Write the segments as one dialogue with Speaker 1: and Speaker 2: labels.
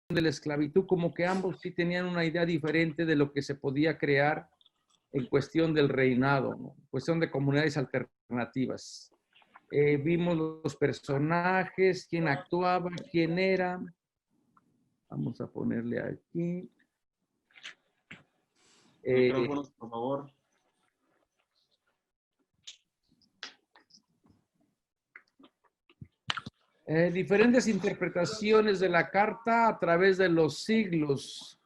Speaker 1: de la esclavitud, como que ambos sí tenían una idea diferente de lo que se podía crear en cuestión del reinado, ¿no? En cuestión de comunidades alternativas. Vimos los personajes, quién actuaba, quién era. Vamos a ponerle aquí.
Speaker 2: Micrófonos, por favor.
Speaker 1: Diferentes interpretaciones de la carta a través de los siglos.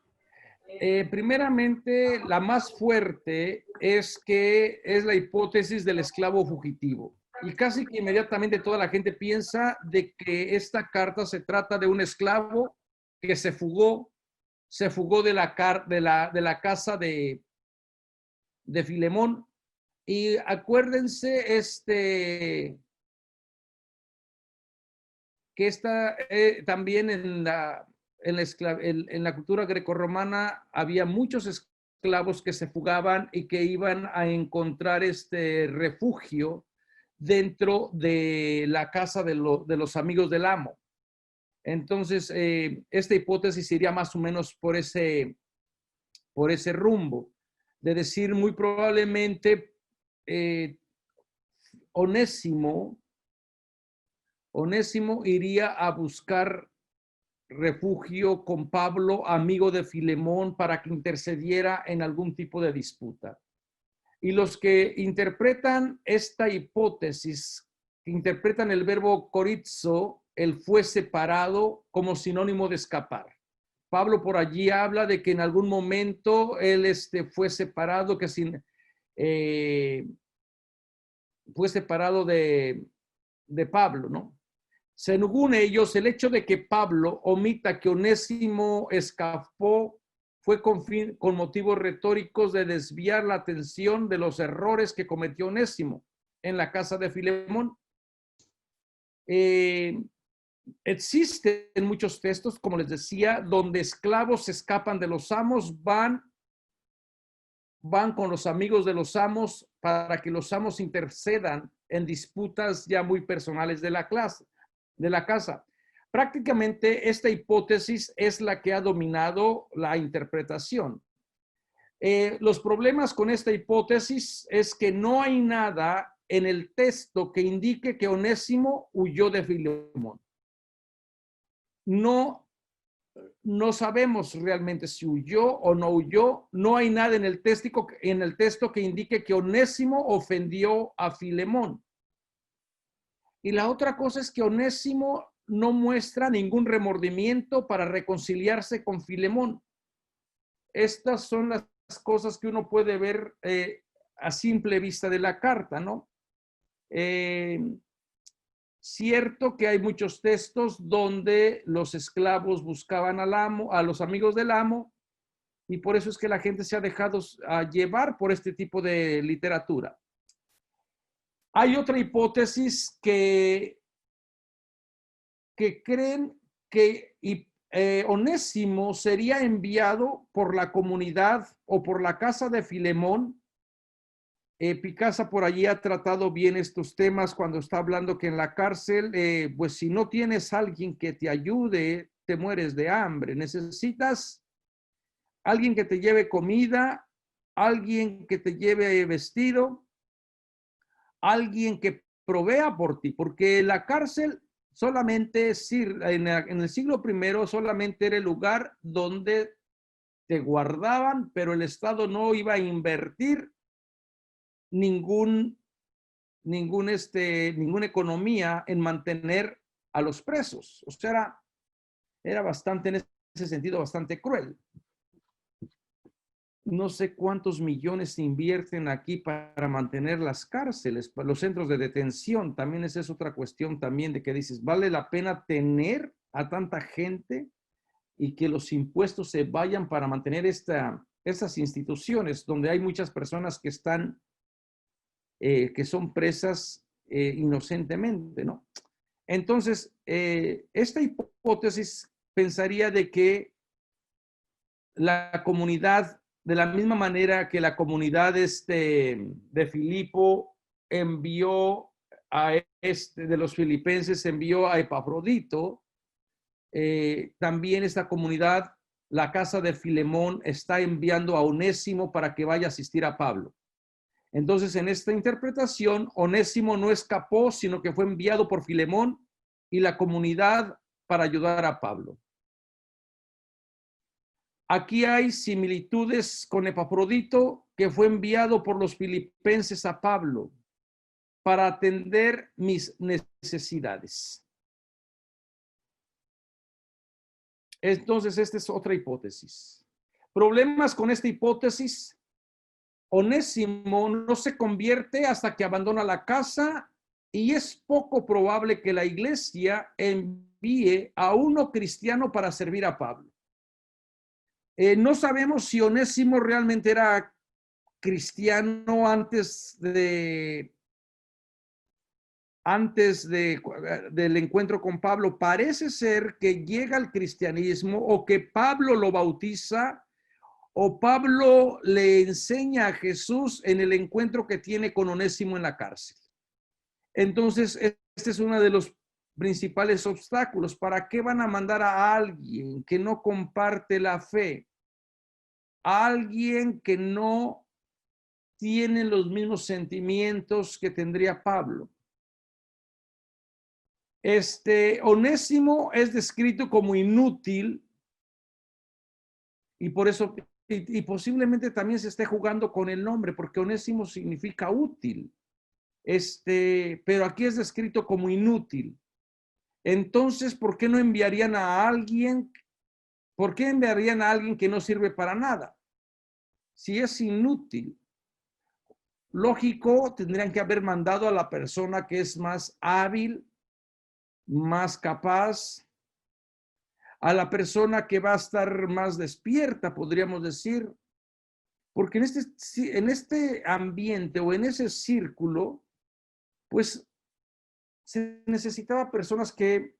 Speaker 1: Primeramente, la más fuerte es que es la hipótesis del esclavo fugitivo. Y casi que inmediatamente toda la gente piensa de que esta carta se trata de un esclavo que se fugó de la casa de Filemón. Y acuérdense, que está también en la cultura grecorromana había muchos esclavos que se fugaban y que iban a encontrar refugio dentro de la casa de los amigos del amo. Entonces, esta hipótesis iría más o menos por ese rumbo, de decir muy probablemente eh, Onésimo iría a buscar refugio con Pablo, amigo de Filemón, para que intercediera en algún tipo de disputa. Y los que interpretan esta hipótesis, que interpretan el verbo corizo, el fue separado, como sinónimo de escapar. Pablo por allí habla de que en algún momento él fue separado, que fue separado de Pablo, ¿no? Según ellos, el hecho de que Pablo omita que Onésimo escapó fue con motivos retóricos de desviar la atención de los errores que cometió Onésimo en la casa de Filemón. Existen muchos textos, como les decía, donde esclavos escapan de los amos, van con los amigos de los amos para que los amos intercedan en disputas ya muy personales de la casa. Prácticamente esta hipótesis es la que ha dominado la interpretación. Los problemas con esta hipótesis es que no hay nada en el texto que indique que Onésimo huyó de Filemón. No sabemos realmente si huyó o no huyó. No hay nada en el texto que indique que Onésimo ofendió a Filemón. Y la otra cosa es que Onésimo no muestra ningún remordimiento para reconciliarse con Filemón. Estas son las cosas que uno puede ver a simple vista de la carta, ¿no? Cierto que hay muchos textos donde los esclavos buscaban al amo, a los amigos del amo, y por eso es que la gente se ha dejado llevar por este tipo de literatura. Hay otra hipótesis que creen que Onésimo sería enviado por la comunidad o por la casa de Filemón. Picasa por allí ha tratado bien estos temas cuando está hablando que en la cárcel, pues si no tienes a alguien que te ayude, te mueres de hambre. Necesitas alguien que te lleve comida, alguien que te lleve vestido, alguien que provea por ti, porque la cárcel solamente en el siglo I solamente era el lugar donde te guardaban, pero el Estado no iba a invertir ninguna economía en mantener a los presos. O sea, era bastante, en ese sentido, bastante cruel. No sé cuántos millones se invierten aquí para mantener las cárceles, los centros de detención. También esa es otra cuestión también de que dices, ¿vale la pena tener a tanta gente y que los impuestos se vayan para mantener estas instituciones donde hay muchas personas que están, que son presas inocentemente, ¿no? Entonces, esta hipótesis pensaría de que la comunidad, de la misma manera que la comunidad de Filipo envió de los filipenses, envió a Epafrodito, también esta comunidad, la casa de Filemón, está enviando a Onésimo para que vaya a asistir a Pablo. Entonces, en esta interpretación, Onésimo no escapó, sino que fue enviado por Filemón y la comunidad para ayudar a Pablo. Aquí hay similitudes con Epafrodito, que fue enviado por los filipenses a Pablo para atender mis necesidades. Entonces, esta es otra hipótesis. Problemas con esta hipótesis. Onésimo no se convierte hasta que abandona la casa y es poco probable que la iglesia envíe a uno cristiano para servir a Pablo. No sabemos si Onésimo realmente era cristiano antes del encuentro con Pablo. Parece ser que llega al cristianismo o que Pablo lo bautiza o Pablo le enseña a Jesús en el encuentro que tiene con Onésimo en la cárcel. Entonces, este es uno de los principales obstáculos. ¿Para qué van a mandar a alguien que no comparte la fe? A alguien que no tiene los mismos sentimientos que tendría Pablo. Onésimo es descrito como inútil y por eso, y posiblemente también se esté jugando con el nombre, porque Onésimo significa útil. Pero aquí es descrito como inútil. Entonces, ¿por qué no enviarían a alguien? ¿Por qué enviarían a alguien que no sirve para nada? Si es inútil, lógico, tendrían que haber mandado a la persona que es más hábil, más capaz, a la persona que va a estar más despierta, podríamos decir, porque en este ambiente o en ese círculo, pues se necesitaba personas que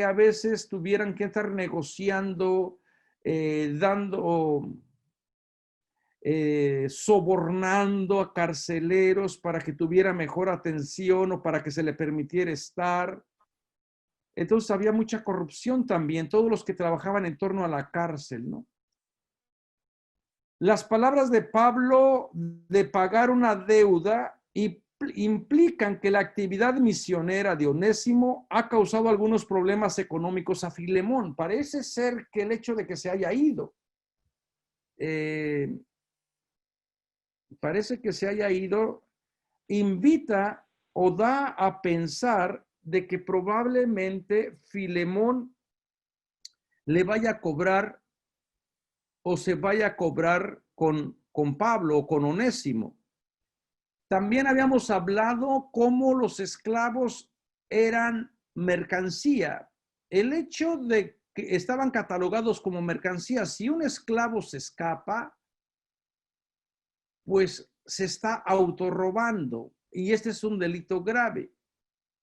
Speaker 1: a veces tuvieran que estar negociando, sobornando a carceleros para que tuviera mejor atención o para que se le permitiera estar. Entonces había mucha corrupción también, todos los que trabajaban en torno a la cárcel, ¿no? Las palabras de Pablo de pagar una deuda implican que la actividad misionera de Onésimo ha causado algunos problemas económicos a Filemón. Parece ser que el hecho de que se haya ido, invita o da a pensar de que probablemente Filemón le vaya a cobrar o se vaya a cobrar con Pablo o con Onésimo. También habíamos hablado cómo los esclavos eran mercancía. El hecho de que estaban catalogados como mercancía, si un esclavo se escapa, pues se está autorrobando y este es un delito grave.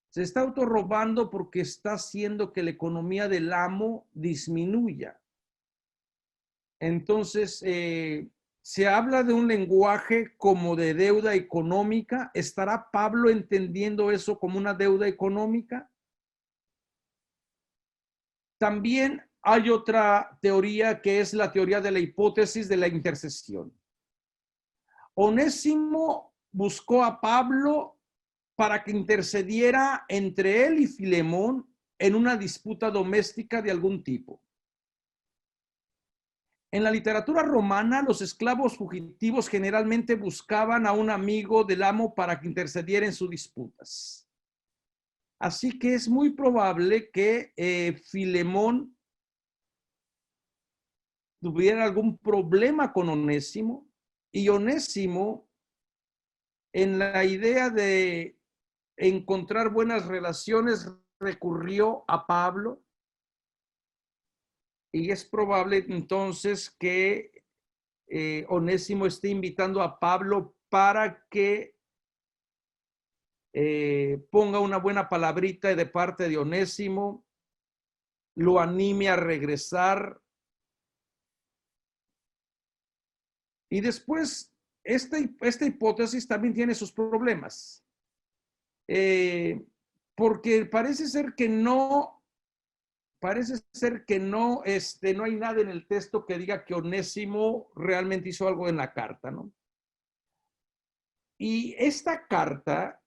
Speaker 1: Se está autorrobando porque está haciendo que la economía del amo disminuya. Entonces, se habla de un lenguaje como de deuda económica. ¿Estará Pablo entendiendo eso como una deuda económica? También hay otra teoría que es la teoría de la hipótesis de la intercesión. Onésimo buscó a Pablo para que intercediera entre él y Filemón en una disputa doméstica de algún tipo. En la literatura romana, los esclavos fugitivos generalmente buscaban a un amigo del amo para que intercediera en sus disputas. Así que es muy probable que Filemón tuviera algún problema con Onésimo y Onésimo, en la idea de encontrar buenas relaciones, recurrió a Pablo. Y es probable entonces que Onésimo esté invitando a Pablo para que ponga una buena palabrita de parte de Onésimo, lo anime a regresar. Y después, esta hipótesis también tiene sus problemas, porque parece ser que no parece ser que no, no hay nada en el texto que diga que Onésimo realmente hizo algo en la carta, ¿no? Y esta carta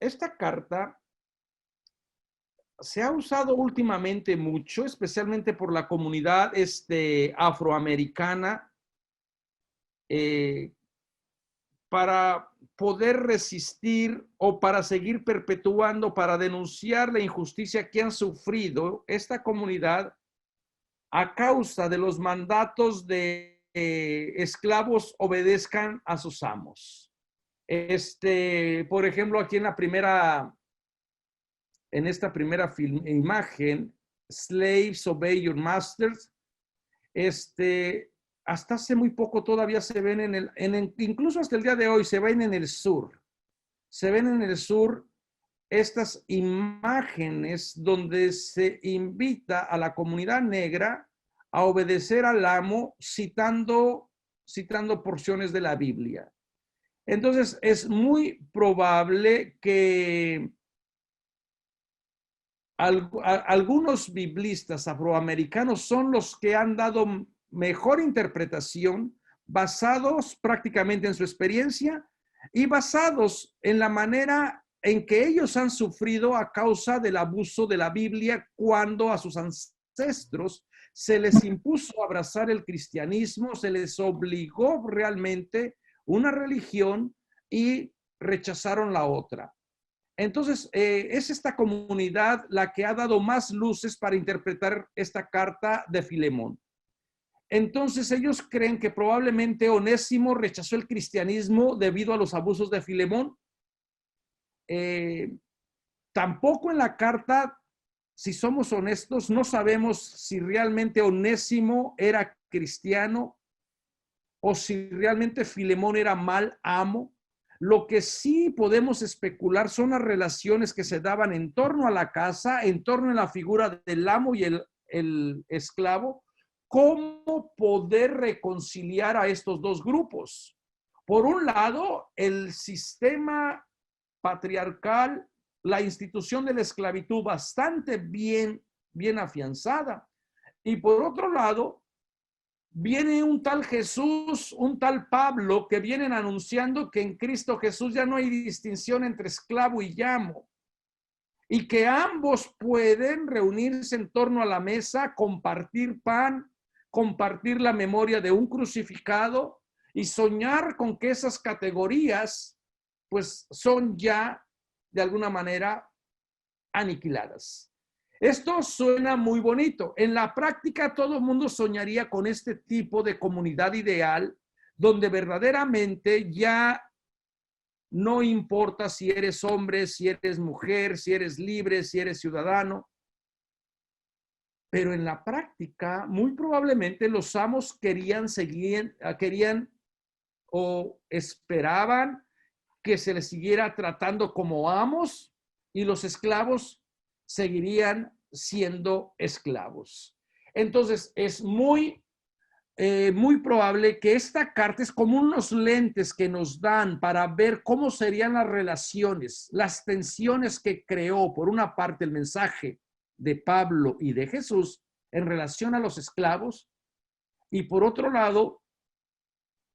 Speaker 1: se ha usado últimamente mucho, especialmente por la comunidad afroamericana, para poder resistir o para seguir perpetuando, para denunciar la injusticia que han sufrido esta comunidad a causa de los mandatos de esclavos obedezcan a sus amos. Por ejemplo, aquí en esta primera imagen, Slaves Obey Your Masters, hasta hace muy poco todavía se ven incluso hasta el día de hoy se ven en el sur. Se ven en el sur estas imágenes donde se invita a la comunidad negra a obedecer al amo citando porciones de la Biblia. Entonces, es muy probable que algunos biblistas afroamericanos son los que han dado mejor interpretación, basados prácticamente en su experiencia y basados en la manera en que ellos han sufrido a causa del abuso de la Biblia cuando a sus ancestros se les impuso abrazar el cristianismo, se les obligó realmente una religión y rechazaron la otra. Entonces, es esta comunidad la que ha dado más luces para interpretar esta carta de Filemón. Entonces, ellos creen que probablemente Onésimo rechazó el cristianismo debido a los abusos de Filemón. Tampoco en la carta, si somos honestos, no sabemos si realmente Onésimo era cristiano o si realmente Filemón era mal amo. Lo que sí podemos especular son las relaciones que se daban en torno a la casa, en torno a la figura del amo y el esclavo, cómo poder reconciliar a estos dos grupos. Por un lado, el sistema patriarcal, la institución de la esclavitud bastante bien afianzada. Y por otro lado, viene un tal Jesús, un tal Pablo, que vienen anunciando que en Cristo Jesús ya no hay distinción entre esclavo y amo, y que ambos pueden reunirse en torno a la mesa, compartir pan, compartir la memoria de un crucificado y soñar con que esas categorías pues son ya de alguna manera aniquiladas. Esto suena muy bonito. En la práctica, todo el mundo soñaría con este tipo de comunidad ideal, donde verdaderamente ya no importa si eres hombre, si eres mujer, si eres libre, si eres ciudadano. Pero en la práctica, muy probablemente los amos querían o esperaban que se les siguiera tratando como amos y los esclavos seguirían siendo esclavos. Entonces, es muy probable que esta carta es como unos lentes que nos dan para ver cómo serían las relaciones, las tensiones que creó, por una parte, el mensaje de Pablo y de Jesús en relación a los esclavos, y por otro lado,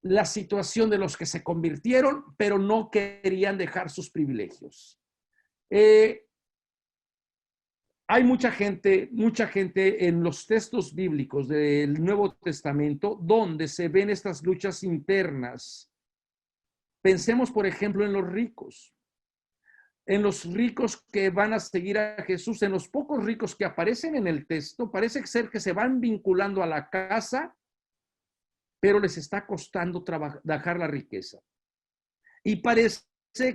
Speaker 1: la situación de los que se convirtieron, pero no querían dejar sus privilegios. Hay mucha gente en los textos bíblicos del Nuevo Testamento donde se ven estas luchas internas. Pensemos, por ejemplo, en los ricos que van a seguir a Jesús, en los pocos ricos que aparecen en el texto. Parece ser que se van vinculando a la casa, pero les está costando dejar la riqueza. Y parece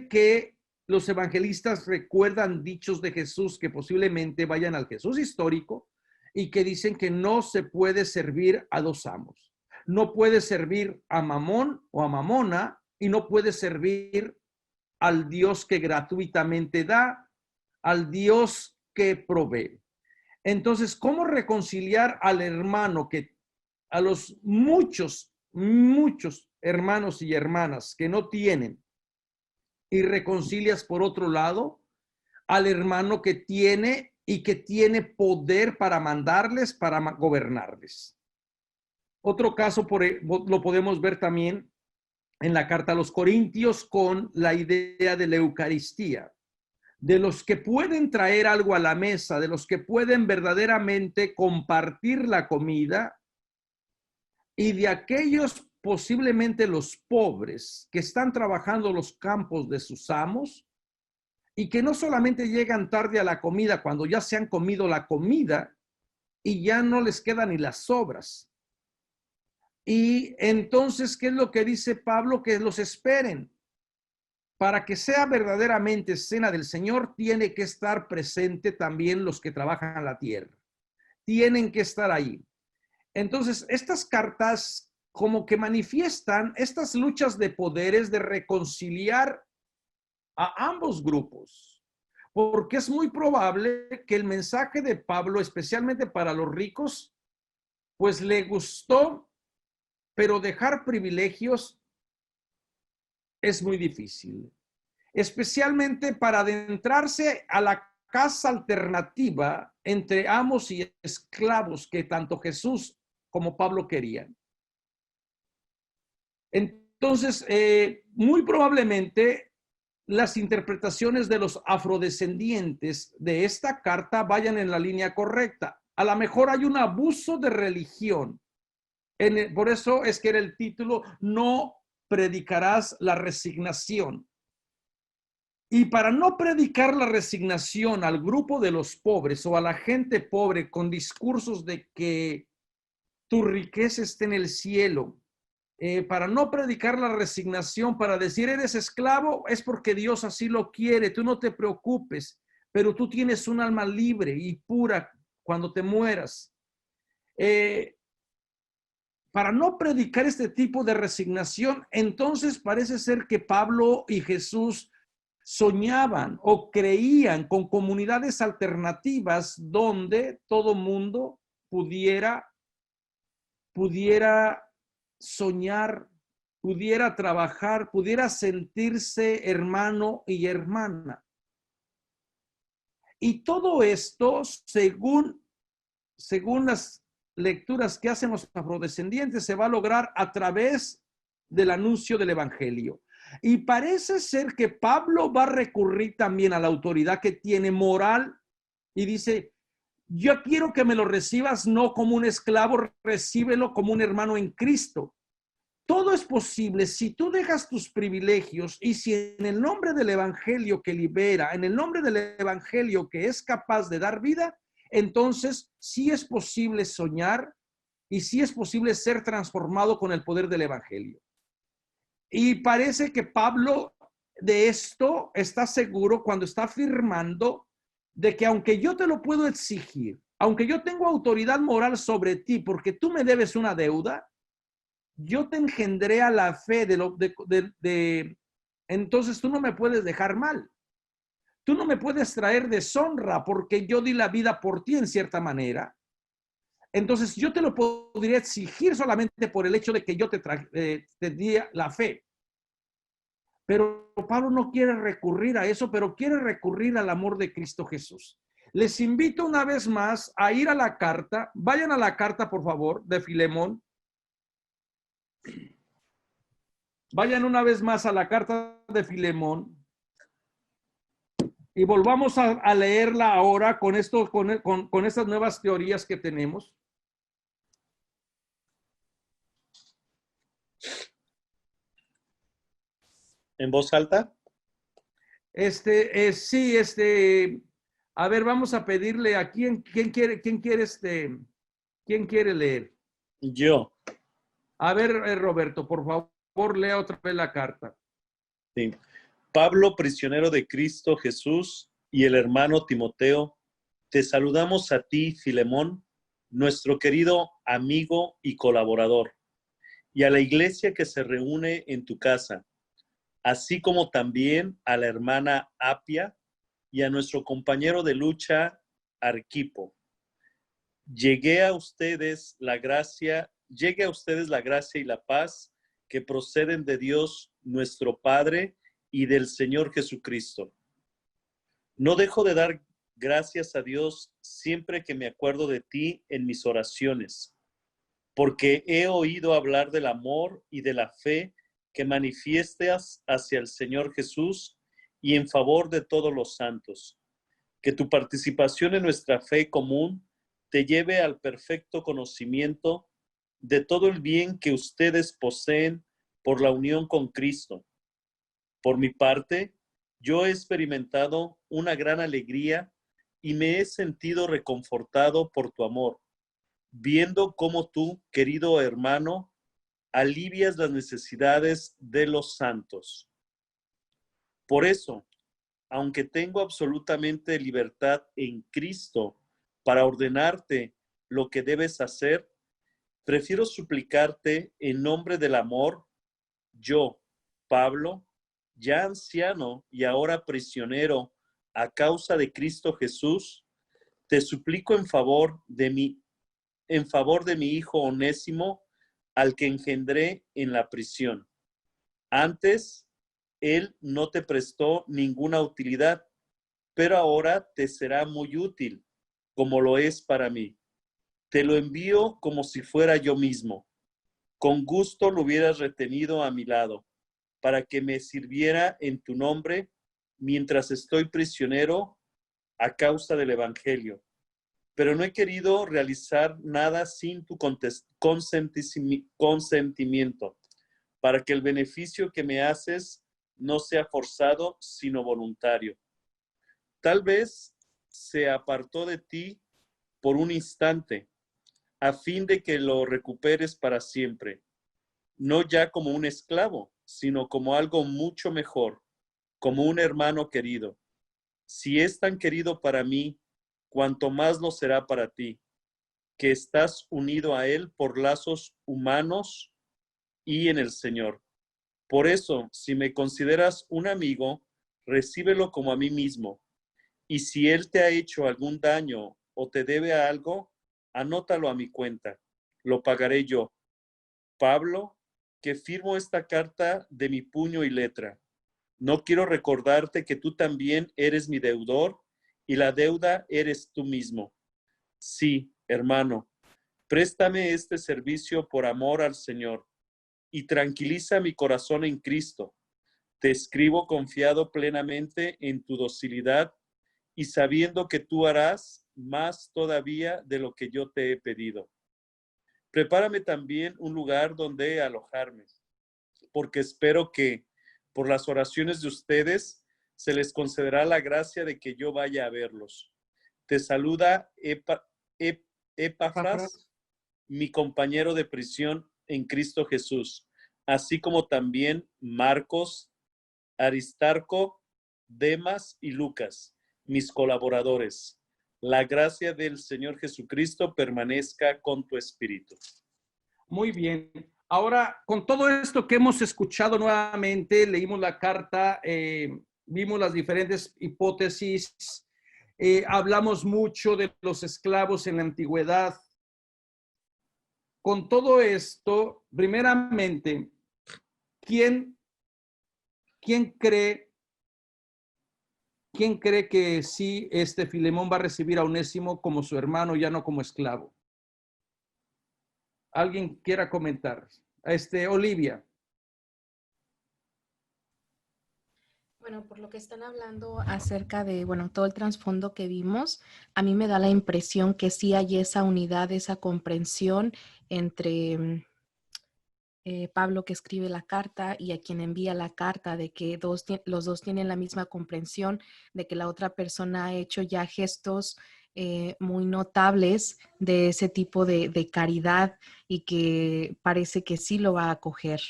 Speaker 1: que los evangelistas recuerdan dichos de Jesús que posiblemente vayan al Jesús histórico y que dicen que no se puede servir a dos amos. No puede servir a Mamón o a Mamona y no puede servir al Dios que gratuitamente da, al Dios que provee. Entonces, ¿cómo reconciliar al hermano a los muchos hermanos y hermanas que no tienen, y reconcilias por otro lado al hermano que tiene y que tiene poder para mandarles, para gobernarles. Otro caso lo podemos ver también en la carta a los Corintios con la idea de la Eucaristía, de los que pueden traer algo a la mesa, de los que pueden verdaderamente compartir la comida, y de aquellos posiblemente los pobres que están trabajando los campos de sus amos y que no solamente llegan tarde a la comida cuando ya se han comido la comida y ya no les quedan ni las sobras. Y entonces, ¿qué es lo que dice Pablo? Que los esperen. Para que sea verdaderamente cena del Señor, tiene que estar presente también los que trabajan la tierra. Tienen que estar ahí. Entonces, estas cartas como que manifiestan estas luchas de poderes de reconciliar a ambos grupos, porque es muy probable que el mensaje de Pablo, especialmente para los ricos, pues le gustó, pero dejar privilegios es muy difícil, especialmente para adentrarse a la casa alternativa entre amos y esclavos que tanto Jesús como Pablo querían. Entonces, muy probablemente las interpretaciones de los afrodescendientes de esta carta vayan en la línea correcta. A lo mejor hay un abuso de religión. Por eso es que era el título, no predicarás la resignación. Y para no predicar la resignación al grupo de los pobres o a la gente pobre con discursos de que tu riqueza está en el cielo, para no predicar la resignación, para decir eres esclavo, es porque Dios así lo quiere, tú no te preocupes, pero tú tienes un alma libre y pura cuando te mueras. Para no predicar este tipo de resignación, entonces parece ser que Pablo y Jesús soñaban o creían con comunidades alternativas donde todo mundo pudiera soñar, pudiera trabajar, pudiera sentirse hermano y hermana. Y todo esto, según las lecturas que hacen los afrodescendientes, se va a lograr a través del anuncio del evangelio. Y parece ser que Pablo va a recurrir también a la autoridad que tiene moral y dice, yo quiero que me lo recibas no como un esclavo, recíbelo como un hermano en Cristo. Todo es posible si tú dejas tus privilegios y si en el nombre del evangelio que libera, en el nombre del evangelio que es capaz de dar vida, entonces sí es posible soñar y sí es posible ser transformado con el poder del evangelio. Y parece que Pablo de esto está seguro cuando está afirmando de que aunque yo te lo puedo exigir, aunque yo tengo autoridad moral sobre ti porque tú me debes una deuda, yo te engendré a la fe entonces tú no me puedes dejar mal. Tú no me puedes traer deshonra porque yo di la vida por ti en cierta manera. Entonces yo te lo podría exigir solamente por el hecho de que yo te di la fe. Pero Pablo no quiere recurrir a eso, pero quiere recurrir al amor de Cristo Jesús. Les invito una vez más a ir a la carta. Vayan a la carta, por favor, de Filemón. Vayan una vez más a la carta de Filemón. Y volvamos a leerla ahora con estas nuevas teorías que tenemos.
Speaker 3: ¿En voz alta?
Speaker 1: Sí, a ver, vamos a pedirle a quién quiere leer.
Speaker 3: Yo.
Speaker 1: A ver, Roberto, por favor, lea otra vez la carta.
Speaker 3: Sí. Pablo, prisionero de Cristo Jesús, y el hermano Timoteo, te saludamos a ti, Filemón, nuestro querido amigo y colaborador, y a la iglesia que se reúne en tu casa, así como también a la hermana Apia y a nuestro compañero de lucha, Arquipo. Llegue a ustedes la gracia y la paz que proceden de Dios nuestro Padre y del Señor Jesucristo. No dejo de dar gracias a Dios siempre que me acuerdo de ti en mis oraciones, porque he oído hablar del amor y de la fe que manifiestas hacia el Señor Jesús y en favor de todos los santos. Que tu participación en nuestra fe común te lleve al perfecto conocimiento de todo el bien que ustedes poseen por la unión con Cristo. Por mi parte, yo he experimentado una gran alegría y me he sentido reconfortado por tu amor, viendo cómo tú, querido hermano, alivias las necesidades de los santos. Por eso, aunque tengo absolutamente libertad en Cristo para ordenarte lo que debes hacer, prefiero suplicarte en nombre del amor, yo, Pablo, ya anciano y ahora prisionero a causa de Cristo Jesús, te suplico en favor de mi hijo Onésimo, al que engendré en la prisión. Antes, él no te prestó ninguna utilidad, pero ahora te será muy útil, como lo es para mí. Te lo envío como si fuera yo mismo. Con gusto lo hubieras retenido a mi lado, para que me sirviera en tu nombre mientras estoy prisionero a causa del Evangelio. Pero no he querido realizar nada sin tu consentimiento, para que el beneficio que me haces no sea forzado, sino voluntario. Tal vez se apartó de ti por un instante, a fin de que lo recuperes para siempre, no ya como un esclavo, sino como algo mucho mejor, como un hermano querido. Si es tan querido para mí, cuanto más lo será para ti, que estás unido a él por lazos humanos y en el Señor. Por eso, si me consideras un amigo, recíbelo como a mí mismo. Y si él te ha hecho algún daño o te debe algo, anótalo a mi cuenta. Lo pagaré yo. Pablo, que firmo esta carta de mi puño y letra. No quiero recordarte que tú también eres mi deudor y la deuda eres tú mismo. Sí, hermano, préstame este servicio por amor al Señor y tranquiliza mi corazón en Cristo. Te escribo confiado plenamente en tu docilidad y sabiendo que tú harás más todavía de lo que yo te he pedido. Prepárame también un lugar donde alojarme, porque espero que por las oraciones de ustedes se les concederá la gracia de que yo vaya a verlos. Te saluda Epafras, mi compañero de prisión en Cristo Jesús, así como también Marcos, Aristarco, Demas y Lucas, mis colaboradores. La gracia del Señor Jesucristo permanezca con tu espíritu.
Speaker 1: Muy bien. Ahora, con todo esto que hemos escuchado nuevamente, leímos la carta, vimos las diferentes hipótesis, hablamos mucho de los esclavos en la antigüedad. Con todo esto, primeramente, ¿quién cree que sí, Filemón va a recibir a Onésimo como su hermano, ya no como esclavo? ¿Alguien quiera comentar? Olivia.
Speaker 4: Bueno, por lo que están hablando acerca de, todo el trasfondo que vimos, a mí me da la impresión que sí hay esa unidad, esa comprensión entre Pablo, que escribe la carta, y a quien envía la carta, de que los dos tienen la misma comprensión de que la otra persona ha hecho ya gestos muy notables de ese tipo de caridad, y que parece que sí lo va a acoger.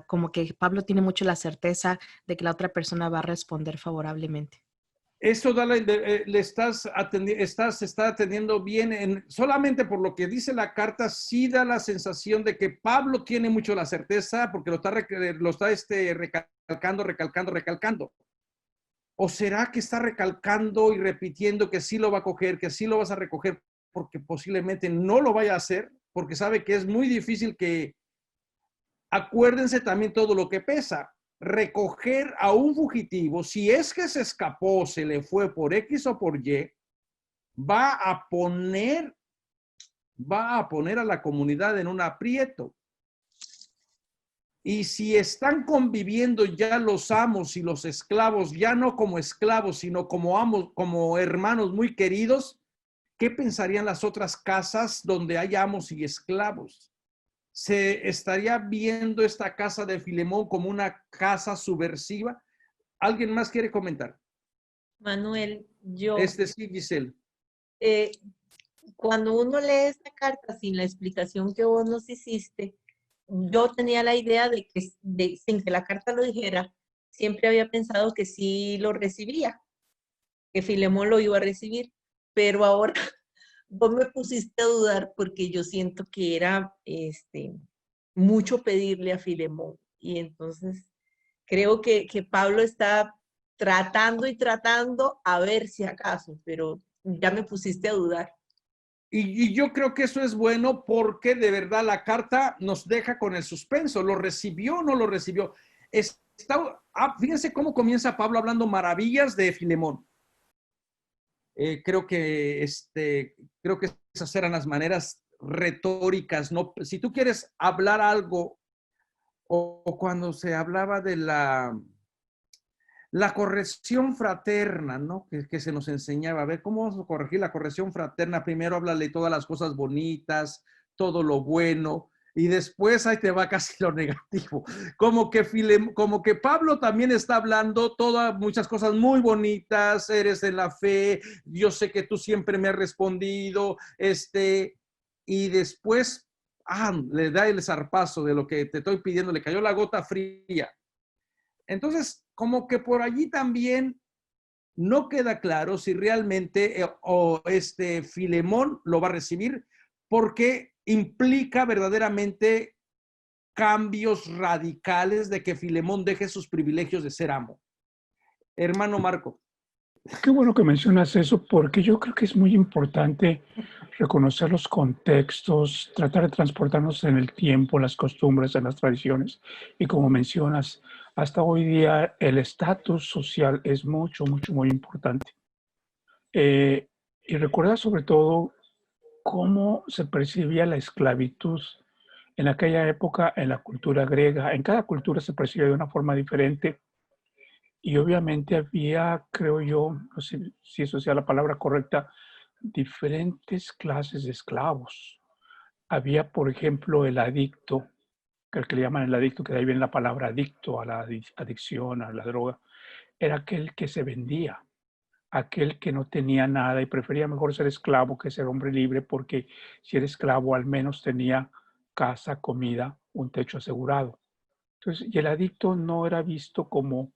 Speaker 4: Como que Pablo tiene mucho la certeza de que la otra persona va a responder favorablemente.
Speaker 1: Eso está atendiendo bien, solamente por lo que dice la carta, sí da la sensación de que Pablo tiene mucho la certeza, porque lo está recalcando. ¿O será que está recalcando y repitiendo que sí lo va a coger, que sí lo vas a recoger, porque posiblemente no lo vaya a hacer, porque sabe que es muy difícil que... Acuérdense también todo lo que pesa. Recoger a un fugitivo, si es que se escapó, se le fue por X o por Y, va a poner a la comunidad en un aprieto. Y si están conviviendo ya los amos y los esclavos, ya no como esclavos, sino como amos, como hermanos muy queridos, ¿qué pensarían las otras casas donde hay amos y esclavos? ¿Se estaría viendo esta casa de Filemón como una casa subversiva? ¿Alguien más quiere comentar?
Speaker 5: Manuel, yo,
Speaker 1: Sí, Giselle.
Speaker 5: cuando uno lee esta carta sin la explicación que vos nos hiciste, yo tenía la idea de que, sin que la carta lo dijera, siempre había pensado que sí lo recibía, que Filemón lo iba a recibir, pero ahora vos me pusiste a dudar porque yo siento que era mucho pedirle a Filemón. Y entonces creo que Pablo está tratando y tratando a ver si acaso, pero ya me pusiste a dudar.
Speaker 1: Y yo creo que eso es bueno porque de verdad la carta nos deja con el suspenso. ¿Lo recibió o no lo recibió? Fíjense cómo comienza Pablo hablando maravillas de Filemón. Creo que esas eran las maneras retóricas, ¿no? Si tú quieres hablar algo, o cuando se hablaba de la corrección fraterna, ¿no? Que se nos enseñaba. A ver, ¿cómo vamos a corregir la corrección fraterna? Primero háblale todas las cosas bonitas, todo lo bueno, y después ahí te va casi lo negativo. Como que Pablo también está hablando muchas cosas muy bonitas, eres de la fe, yo sé que tú siempre me has respondido, y después, le da el zarpazo de lo que te estoy pidiendo, le cayó la gota fría. Entonces, como que por allí también no queda claro si realmente Filemón lo va a recibir, porque implica verdaderamente cambios radicales de que Filemón deje sus privilegios de ser amo. Hermano Marco.
Speaker 6: Qué bueno que mencionas eso, porque yo creo que es muy importante reconocer los contextos, tratar de transportarnos en el tiempo, las costumbres, en las tradiciones. Y como mencionas, hasta hoy día el estatus social es mucho, mucho, muy importante. Y recuerda sobre todo cómo se percibía la esclavitud en aquella época en la cultura griega. En cada cultura se percibía de una forma diferente. Y obviamente había, creo yo, no sé si eso sea la palabra correcta, diferentes clases de esclavos. Había, por ejemplo, el adicto, que le llaman el adicto, que de ahí viene la palabra adicto a la adicción, a la droga. Era aquel que se vendía, aquel que no tenía nada y prefería mejor ser esclavo que ser hombre libre, porque si era esclavo al menos tenía casa, comida, un techo asegurado. Entonces, y el adicto no era visto como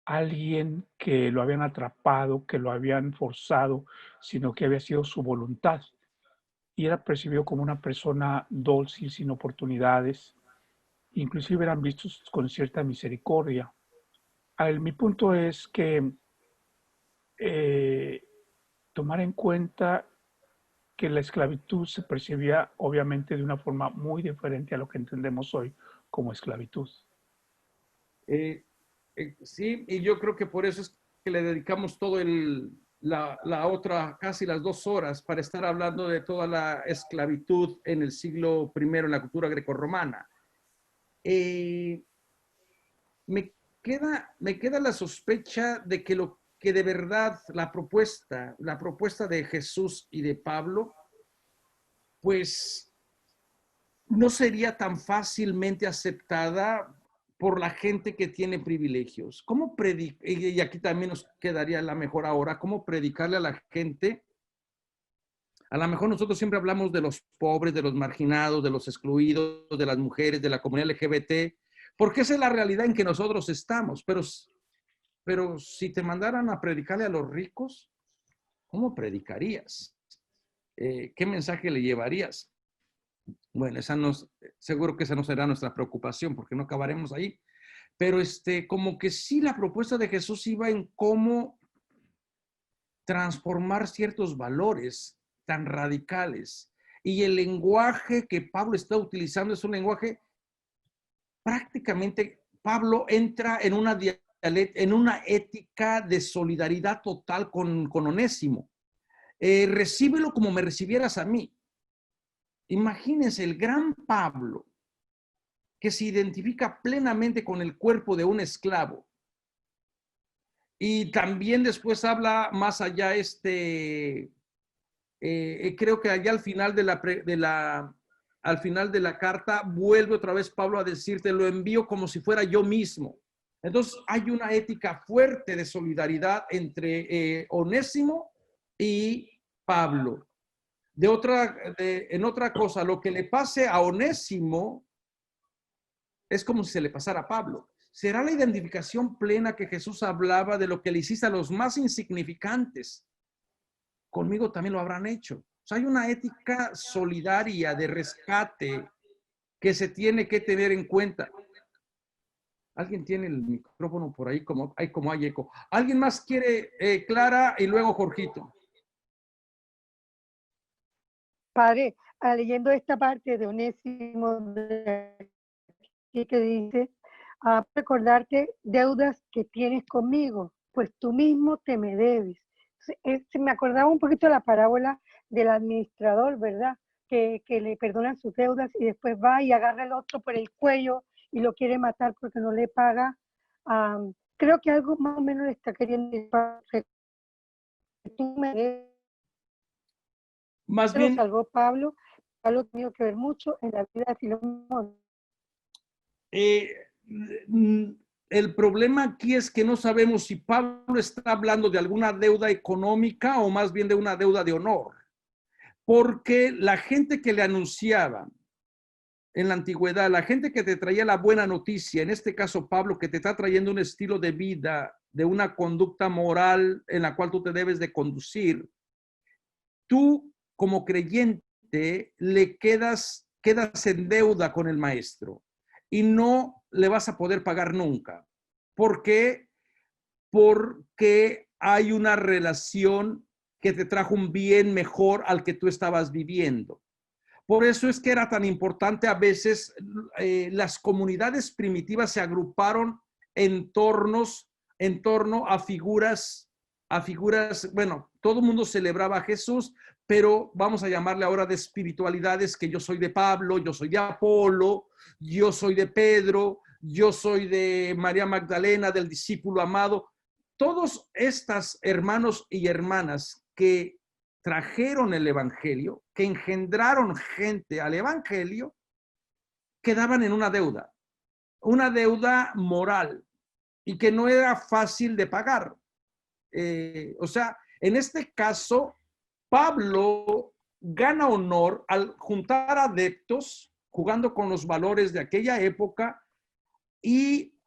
Speaker 6: alguien que lo habían atrapado, que lo habían forzado, sino que había sido su voluntad. Y era percibido como una persona dócil, sin oportunidades. Inclusive eran vistos con cierta misericordia. Mi punto es que tomar en cuenta que la esclavitud se percibía obviamente de una forma muy diferente a lo que entendemos hoy como esclavitud.
Speaker 1: Sí, y yo creo que por eso es que le dedicamos todo la otra, casi las 2 horas para estar hablando de toda la esclavitud en el siglo I en la cultura grecorromana. Me queda la sospecha de que lo que de verdad la propuesta de Jesús y de Pablo, pues no sería tan fácilmente aceptada por la gente que tiene privilegios. ¿Cómo y aquí también nos quedaría la mejor ahora, cómo predicarle a la gente? A lo mejor nosotros siempre hablamos de los pobres, de los marginados, de los excluidos, de las mujeres, de la comunidad LGBT, porque esa es la realidad en que nosotros estamos. Pero si te mandaran a predicarle a los ricos, ¿cómo predicarías? ¿Qué mensaje le llevarías? Bueno, seguro que esa no será nuestra preocupación, porque no acabaremos ahí. Pero como que sí, la propuesta de Jesús iba en cómo transformar ciertos valores tan radicales. Y el lenguaje que Pablo está utilizando es un lenguaje prácticamente, Pablo entra en una ética de solidaridad total con Onésimo. recíbelo como me recibieras a mí. Imagínense el gran Pablo, que se identifica plenamente con el cuerpo de un esclavo. Y también después habla más allá, creo que allá al final al final de la carta, vuelve otra vez Pablo a decirte, lo envío como si fuera yo mismo. Entonces hay una ética fuerte de solidaridad entre Onésimo y Pablo. En otra cosa, lo que le pase a Onésimo es como si se le pasara a Pablo. Será la identificación plena que Jesús hablaba de lo que le hiciste a los más insignificantes. Conmigo también lo habrán hecho. O sea, hay una ética solidaria de rescate que se tiene que tener en cuenta. ¿Alguien tiene el micrófono por ahí? Como hay eco. ¿Alguien más quiere? Clara y luego Jorgito.
Speaker 7: Padre, leyendo esta parte de Onésimo que dice, recordarte deudas que tienes conmigo, pues tú mismo te me debes. Se me acordaba un poquito de la parábola del administrador, ¿verdad? Que le perdonan sus deudas y después va y agarra al otro por el cuello y lo quiere matar porque no le paga. Creo que algo más o menos le está queriendo decir, tú me debes.
Speaker 1: Más bien,
Speaker 7: lo salvó Pablo ha tenido que ver mucho en la vida de Filemón.
Speaker 1: El problema aquí es que no sabemos si Pablo está hablando de alguna deuda económica o más bien de una deuda de honor, porque la gente que le anunciaba en la antigüedad, la gente que te traía la buena noticia, en este caso Pablo, que te está trayendo un estilo de vida, de una conducta moral en la cual tú te debes de conducir, tú como creyente le quedas en deuda con el maestro y no le vas a poder pagar nunca. ¿Por qué? Porque hay una relación que te trajo un bien mejor al que tú estabas viviendo. Por eso es que era tan importante a veces, las comunidades primitivas se agruparon en torno a figuras, bueno, todo el mundo celebraba a Jesús, pero vamos a llamarle ahora de espiritualidades, que yo soy de Pablo, yo soy de Apolo, yo soy de Pedro, yo soy de María Magdalena, del discípulo amado. Todos estos hermanos y hermanas que trajeron el evangelio, que engendraron gente al evangelio, quedaban en una deuda moral y que no era fácil de pagar. O sea, en este caso, Pablo gana honor al juntar adeptos, jugando con los valores de aquella época, y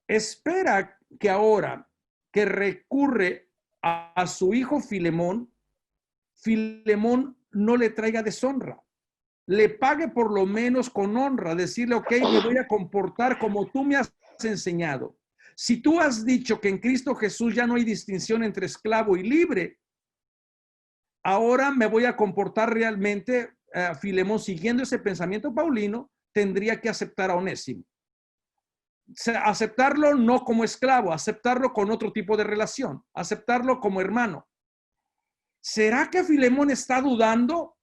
Speaker 1: espera que ahora que recurre a su hijo Filemón no le traiga deshonra, le pague por lo menos con honra, decirle, ok, me voy a comportar como tú me has enseñado. Si tú has dicho que en Cristo Jesús ya no hay distinción entre esclavo y libre, ahora me voy a comportar realmente, Filemón, siguiendo ese pensamiento paulino, tendría que aceptar a Onésimo. Aceptarlo no como esclavo, aceptarlo con otro tipo de relación, aceptarlo como hermano. ¿Será que Filemón está dudando?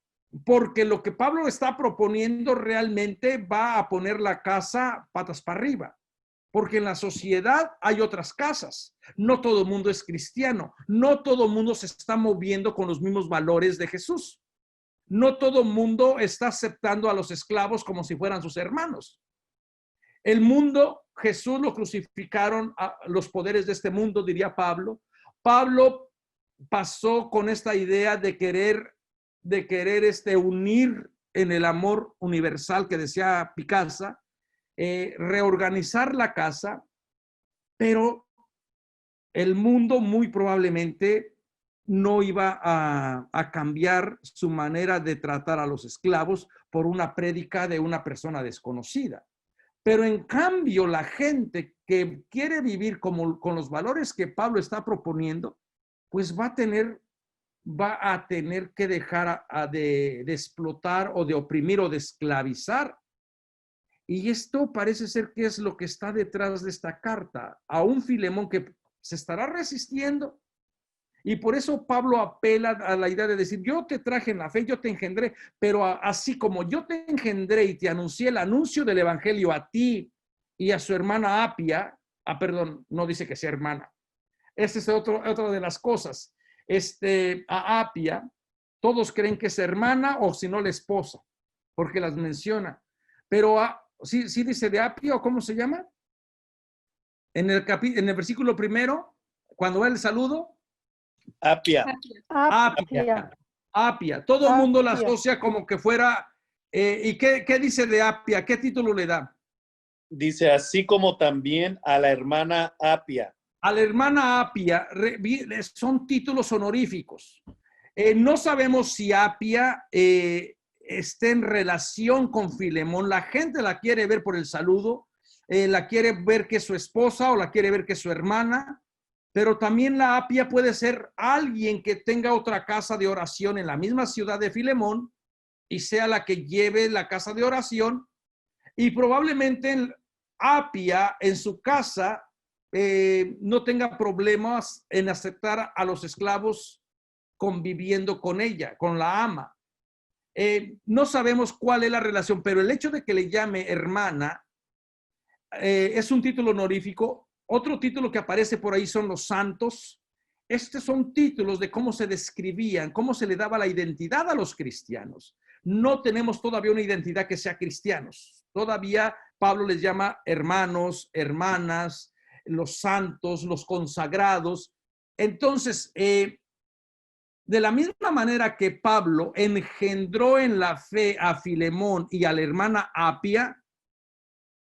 Speaker 1: Porque lo que Pablo está proponiendo realmente va a poner la casa patas para arriba. Porque en la sociedad hay otras casas. No todo el mundo es cristiano. No todo el mundo se está moviendo con los mismos valores de Jesús. No todo el mundo está aceptando a los esclavos como si fueran sus hermanos. El mundo, Jesús lo crucificaron a los poderes de este mundo, diría Pablo. Pablo pasó con esta idea de querer unir en el amor universal que decía Picasso, reorganizar la casa, pero el mundo muy probablemente no iba a cambiar su manera de tratar a los esclavos por una prédica de una persona desconocida. Pero en cambio, la gente que quiere vivir con los valores que Pablo está proponiendo, pues va a tener que dejar de explotar o de oprimir o de esclavizar. Y esto parece ser que es lo que está detrás de esta carta. A un Filemón que se estará resistiendo, Y por eso Pablo apela a la idea de decir, yo te traje en la fe, yo te engendré, pero así como yo te engendré y te anuncié el anuncio del evangelio a ti y a su hermana Apia, perdón, no dice que sea hermana. Esta es otra de las cosas. A Apia, todos creen que es hermana o si no la esposa, porque las menciona. Pero sí dice de Apia o cómo se llama. En el versículo primero, cuando va el saludo.
Speaker 3: Apia.
Speaker 1: Apia. Apia. Todo el mundo la asocia como que fuera. ¿Y qué dice de Apia? ¿Qué título le da?
Speaker 3: Dice, así como también a la hermana Apia.
Speaker 1: A la hermana Apia son títulos honoríficos. No sabemos si Apia esté en relación con Filemón. La gente la quiere ver por el saludo, la quiere ver que es su esposa o la quiere ver que es su hermana, pero también la Apia puede ser alguien que tenga otra casa de oración en la misma ciudad de Filemón y sea la que lleve la casa de oración, y probablemente Apia en su casa no tenga problemas en aceptar a los esclavos conviviendo con ella, con la ama. No sabemos cuál es la relación, pero el hecho de que le llame hermana es un título honorífico. Otro título que aparece por ahí son los santos. Estos son títulos de cómo se describían, cómo se le daba la identidad a los cristianos. No tenemos todavía una identidad que sea cristianos. Todavía Pablo les llama hermanos, hermanas, los santos, los consagrados. Entonces, de la misma manera que Pablo engendró en la fe a Filemón y a la hermana Apia,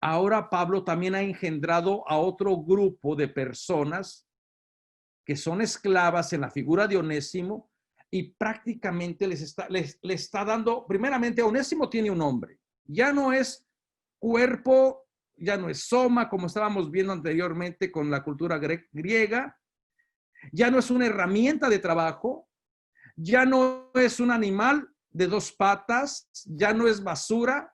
Speaker 1: ahora Pablo también ha engendrado a otro grupo de personas que son esclavas en la figura de Onésimo, y prácticamente le está dando, primeramente, Onésimo tiene un nombre. Ya no es cuerpo, ya no es soma, como estábamos viendo anteriormente con la cultura griega, ya no es una herramienta de trabajo, ya no es un animal de dos patas, ya no es basura,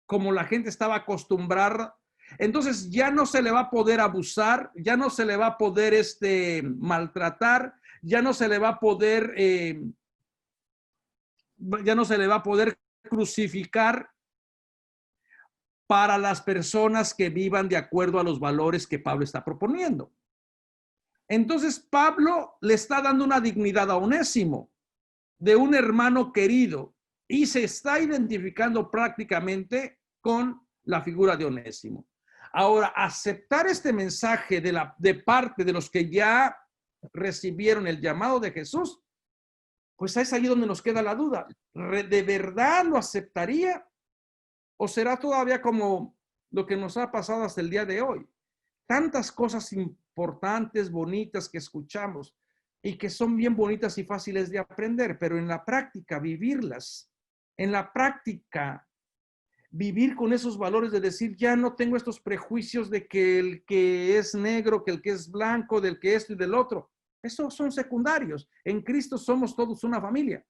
Speaker 1: como la gente estaba acostumbrada. Entonces ya no se le va a poder abusar, ya no se le va a poder maltratar, ya no se le va a poder crucificar para las personas que vivan de acuerdo a los valores que Pablo está proponiendo. Entonces Pablo le está dando una dignidad a Onésimo, de un hermano querido, y se está identificando prácticamente con la figura de Onésimo. Ahora, aceptar este mensaje de parte de los que ya recibieron el llamado de Jesús, pues es ahí donde nos queda la duda. ¿De verdad lo aceptaría? ¿O será todavía como lo que nos ha pasado hasta el día de hoy? Tantas cosas importantes, bonitas que escuchamos y que son bien bonitas y fáciles de aprender, pero en la práctica vivirlas, en la práctica vivir con esos valores de decir, ya no tengo estos prejuicios de que el que es negro, que el que es blanco, del que esto y del otro. Esos son secundarios. En Cristo somos todos una familia.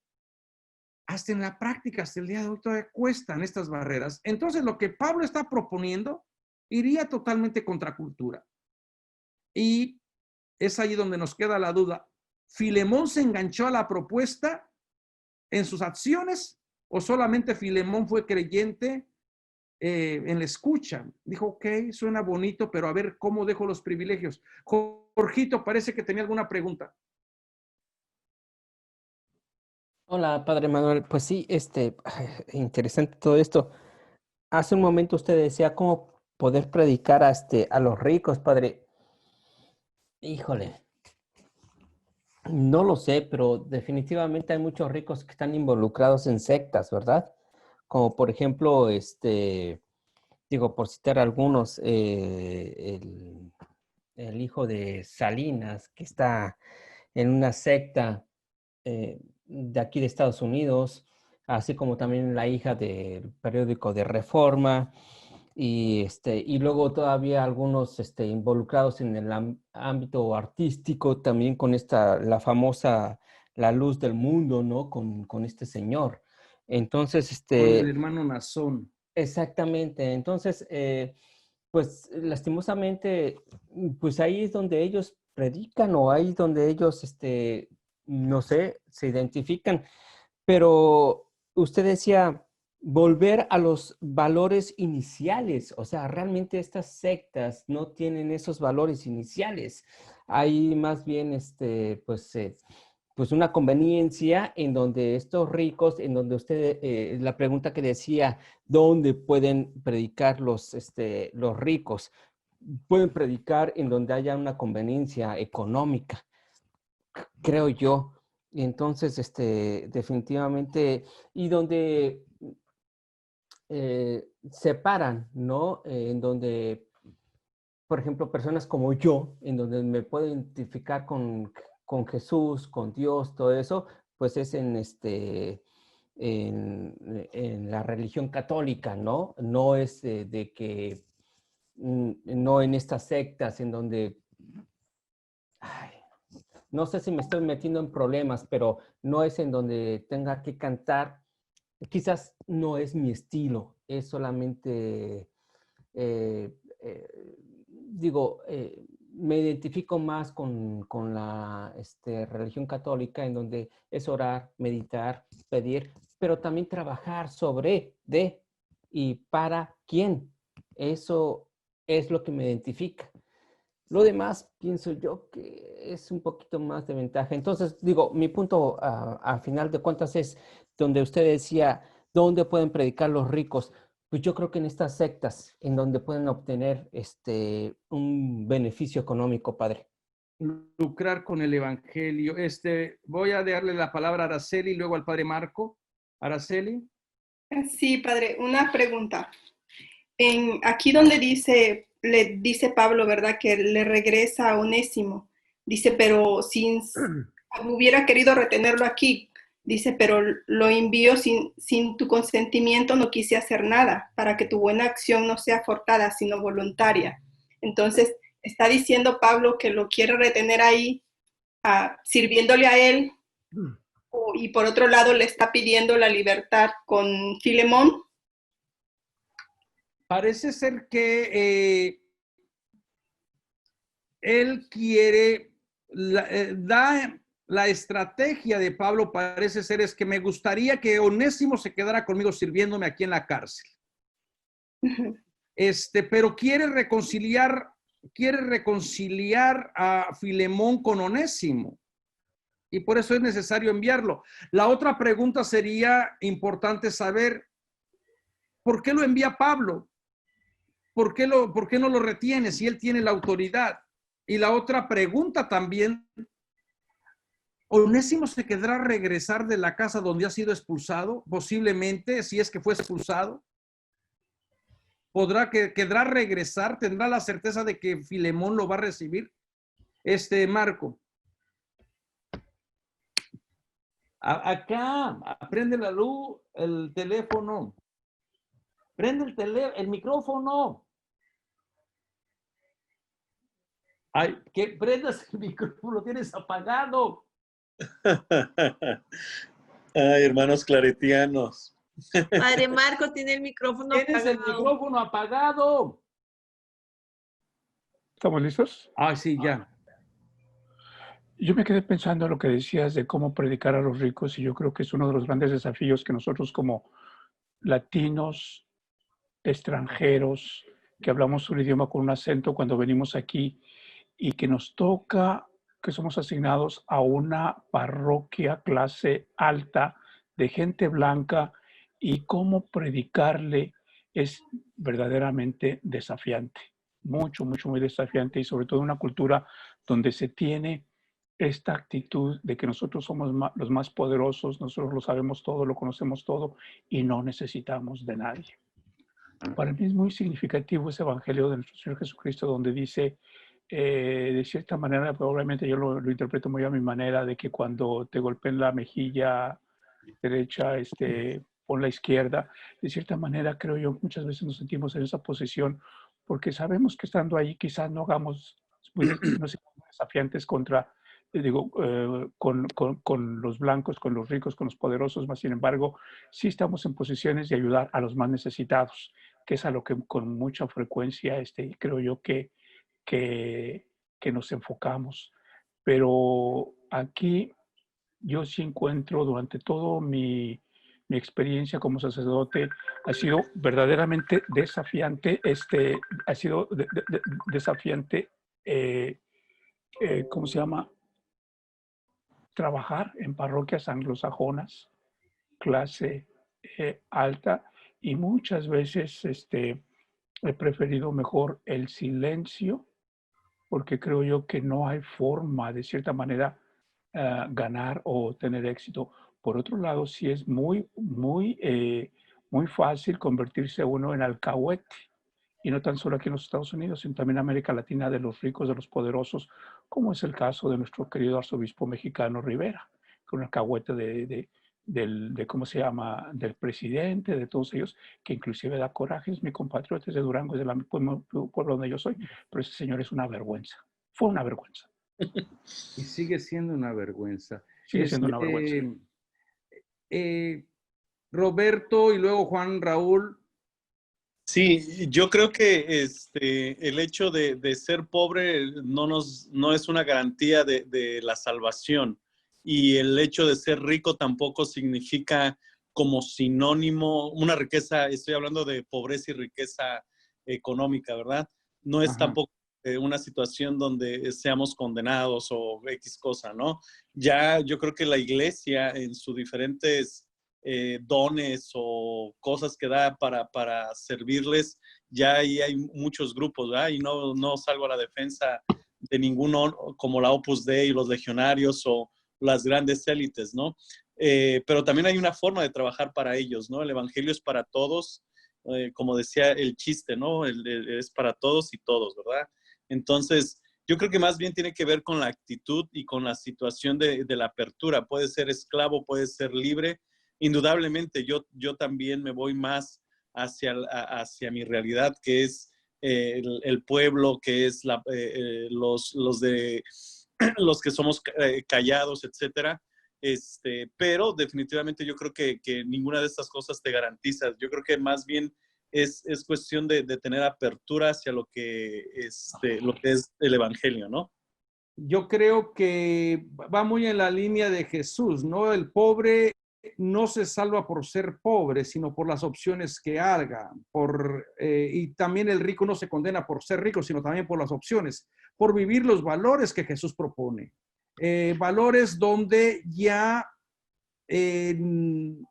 Speaker 1: Hasta en la práctica, hasta el día de hoy, todavía cuestan estas barreras. Entonces, lo que Pablo está proponiendo iría totalmente contra cultura. Y es ahí donde nos queda la duda. ¿Filemón se enganchó a la propuesta en sus acciones o solamente Filemón fue creyente en la escucha? Dijo, ok, suena bonito, pero a ver cómo dejo los privilegios. Jorgito, parece que tenía alguna pregunta.
Speaker 8: Hola, Padre Manuel. Pues sí, interesante todo esto. Hace un momento usted decía cómo poder predicar a los ricos, Padre. Híjole, no lo sé, pero definitivamente hay muchos ricos que están involucrados en sectas, ¿verdad? Como por ejemplo, digo, por citar algunos, el hijo de Salinas, que está en una secta de aquí de Estados Unidos, así como también la hija del periódico de Reforma, y luego todavía algunos involucrados en el ámbito artístico, también con la famosa La Luz del Mundo, ¿no? Con este señor. Entonces,
Speaker 1: con el hermano Nazón.
Speaker 8: Exactamente. Entonces, pues lastimosamente, pues ahí es donde ellos predican o ahí donde ellos, no sé, se identifican. Pero usted decía volver a los valores iniciales, o sea, realmente estas sectas no tienen esos valores iniciales. Hay más bien, pues una conveniencia en donde estos ricos, en donde usted, la pregunta que decía, ¿dónde pueden predicar los ricos? Pueden predicar en donde haya una conveniencia económica, creo yo. Y entonces, definitivamente, y donde separan, ¿no? En donde, por ejemplo, personas como yo, en donde me puedo identificar con Jesús, con Dios, todo eso, pues es en la religión católica, ¿no? No es de que, no en estas sectas en donde, ay, no sé si me estoy metiendo en problemas, pero no es en donde tenga que cantar. Quizás no es mi estilo, es solamente, digo, me identifico más con la religión católica, en donde es orar, meditar, pedir, pero también trabajar sobre, de y para quién. Eso es lo que me identifica. Lo demás, pienso yo que es un poquito más de ventaja. Entonces, digo, mi punto a final de cuentas es donde usted decía, ¿dónde pueden predicar los ricos? Pues yo creo que en estas sectas, en donde pueden obtener un beneficio económico, padre.
Speaker 1: Lucrar con el evangelio. Voy a darle la palabra a Araceli y luego al padre Marco. Araceli.
Speaker 9: Sí, padre, una pregunta. Aquí donde le dice Pablo, ¿verdad? Que le regresa a Onésimo. Dice, pero hubiera querido retenerlo aquí. Dice, pero lo envío sin tu consentimiento, no quise hacer nada, para que tu buena acción no sea forzada, sino voluntaria. Entonces, está diciendo Pablo que lo quiere retener ahí, sirviéndole a él, y por otro lado le está pidiendo la libertad con Filemón.
Speaker 1: Parece ser que él quiere, la estrategia de Pablo parece ser es que me gustaría que Onésimo se quedara conmigo sirviéndome aquí en la cárcel. Pero quiere reconciliar a Filemón con Onésimo. Y por eso es necesario enviarlo. La otra pregunta sería importante saber, ¿por qué lo envía Pablo? ¿Por qué no lo retiene si él tiene la autoridad? Y la otra pregunta también, ¿Onésimo se quedará a regresar de la casa donde ha sido expulsado? Posiblemente, si es que fue expulsado. ¿Quedará regresar? ¿Tendrá la certeza de que Filemón lo va a recibir? Marco. Acá, prende la luz, el teléfono. Prende el micrófono. Ay, que prendas el micrófono, lo tienes apagado.
Speaker 3: Ay, hermanos claretianos.
Speaker 5: Padre Marco tiene el micrófono
Speaker 1: apagado. Tienes el micrófono apagado.
Speaker 6: ¿Estamos listos?
Speaker 1: Ah, sí, ya.
Speaker 6: Yo me quedé pensando en lo que decías de cómo predicar a los ricos, y yo creo que es uno de los grandes desafíos que nosotros como latinos, extranjeros, que hablamos un idioma con un acento cuando venimos aquí y que nos toca, que somos asignados a una parroquia clase alta de gente blanca, y cómo predicarle es verdaderamente desafiante. Mucho, mucho, muy desafiante, y sobre todo en una cultura donde se tiene esta actitud de que nosotros somos los más poderosos, nosotros lo sabemos todo, lo conocemos todo y no necesitamos de nadie. Para mí es muy significativo ese evangelio de nuestro Señor Jesucristo, donde dice, de cierta manera, probablemente yo lo interpreto muy a mi manera, de que cuando te golpeen la mejilla derecha, pon la izquierda. De cierta manera, creo yo, muchas veces nos sentimos en esa posición porque sabemos que estando ahí quizás no hagamos, no seamos desafiantes contra, con los blancos, con los ricos, con los poderosos, mas sin embargo, sí estamos en posiciones de ayudar a los más necesitados, que es a lo que con mucha frecuencia creo yo que que nos enfocamos. Pero aquí yo sí encuentro durante todo mi experiencia como sacerdote, ha sido verdaderamente desafiante, desafiante, ¿cómo se llama? Trabajar en parroquias anglosajonas, clase alta, y muchas veces he preferido mejor el silencio, porque creo yo que no hay forma, de cierta manera, ganar o tener éxito. Por otro lado, sí es muy fácil convertirse uno en alcahuete, y no tan solo aquí en los Estados Unidos, sino también en América Latina, de los ricos, de los poderosos, como es el caso de nuestro querido arzobispo mexicano Rivera, con el alcahuete ¿cómo se llama?, del presidente, de todos ellos, que inclusive da coraje. Es mi compatriota, es de Durango, es del pueblo donde yo soy, pero ese señor es una vergüenza. Fue una vergüenza.
Speaker 1: Y sigue siendo una vergüenza.
Speaker 6: Sigue siendo una vergüenza.
Speaker 1: Roberto y luego Juan Raúl.
Speaker 3: Sí, yo creo que el hecho de ser pobre no es una garantía de la salvación, y el hecho de ser rico tampoco significa como sinónimo una riqueza. Estoy hablando de pobreza y riqueza económica, ¿verdad? No es tampoco una situación donde seamos condenados o X cosa, ¿no? Ya yo creo que la iglesia en sus diferentes dones o cosas que da para servirles, ya ahí hay muchos grupos, ¿verdad? Y no salgo a la defensa de ninguno, como la Opus Dei, los legionarios o las grandes élites, ¿no? Pero también hay una forma de trabajar para ellos, ¿no? El evangelio es para todos, como decía el chiste, ¿no? Es para todos y todos, ¿verdad? Entonces, yo creo que más bien tiene que ver con la actitud y con la situación de la apertura. Puede ser esclavo, puede ser libre. Indudablemente, yo también me voy más hacia mi realidad, que es el pueblo, que es los que somos callados, etcétera. Pero definitivamente yo creo que ninguna de estas cosas te garantiza. Yo creo que más bien es cuestión de tener apertura hacia lo que es el evangelio, ¿no?
Speaker 1: Yo creo que va muy en la línea de Jesús, ¿no? El pobre no se salva por ser pobre, sino por las opciones que haga. Y también el rico no se condena por ser rico, sino también por las opciones, por vivir los valores que Jesús propone. Valores donde ya entren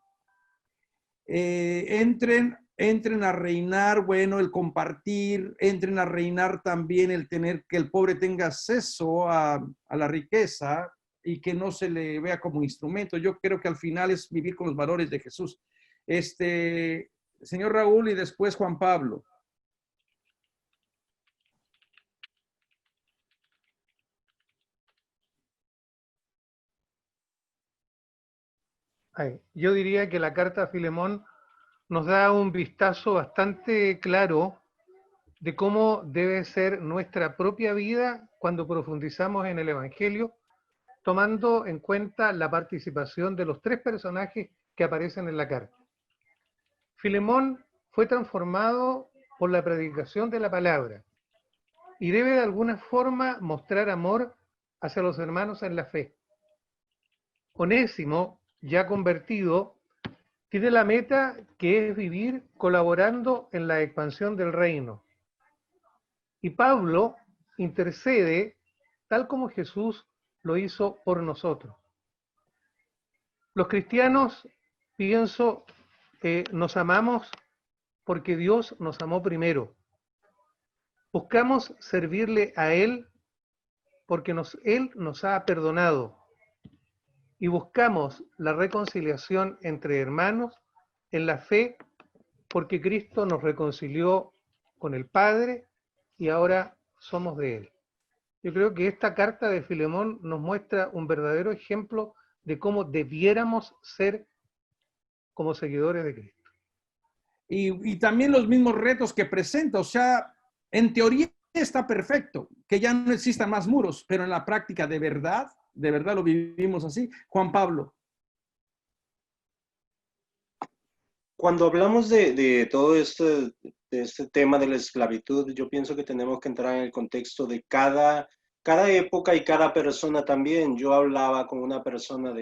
Speaker 1: a reinar, bueno, el compartir, entren a reinar también el tener, que el pobre tenga acceso a la riqueza y que no se le vea como instrumento. Yo creo que al final es vivir con los valores de Jesús. Señor Raúl y después Juan Pablo.
Speaker 10: Yo diría que la carta a Filemón nos da un vistazo bastante claro de cómo debe ser nuestra propia vida cuando profundizamos en el Evangelio, tomando en cuenta la participación de los tres personajes que aparecen en la carta. Filemón fue transformado por la predicación de la palabra y debe de alguna forma mostrar amor hacia los hermanos en la fe. Onésimo, ya convertido, tiene la meta que es vivir colaborando en la expansión del reino. Y Pablo intercede tal como Jesús lo hizo por nosotros. Los cristianos, pienso, nos amamos porque Dios nos amó primero. Buscamos servirle a Él porque Él nos ha perdonado. Y buscamos la reconciliación entre hermanos en la fe porque Cristo nos reconcilió con el Padre y ahora somos de Él. Yo creo que esta carta de Filemón nos muestra un verdadero ejemplo de cómo debiéramos ser como seguidores de Cristo.
Speaker 1: Y también los mismos retos que presenta. O sea, en teoría está perfecto, que ya no existan más muros, pero en la práctica de verdad lo vivimos así. Juan Pablo.
Speaker 2: Cuando hablamos de todo este tema de la esclavitud, yo pienso que tenemos que entrar en el contexto de cada cada época y cada persona también. Yo hablaba con una persona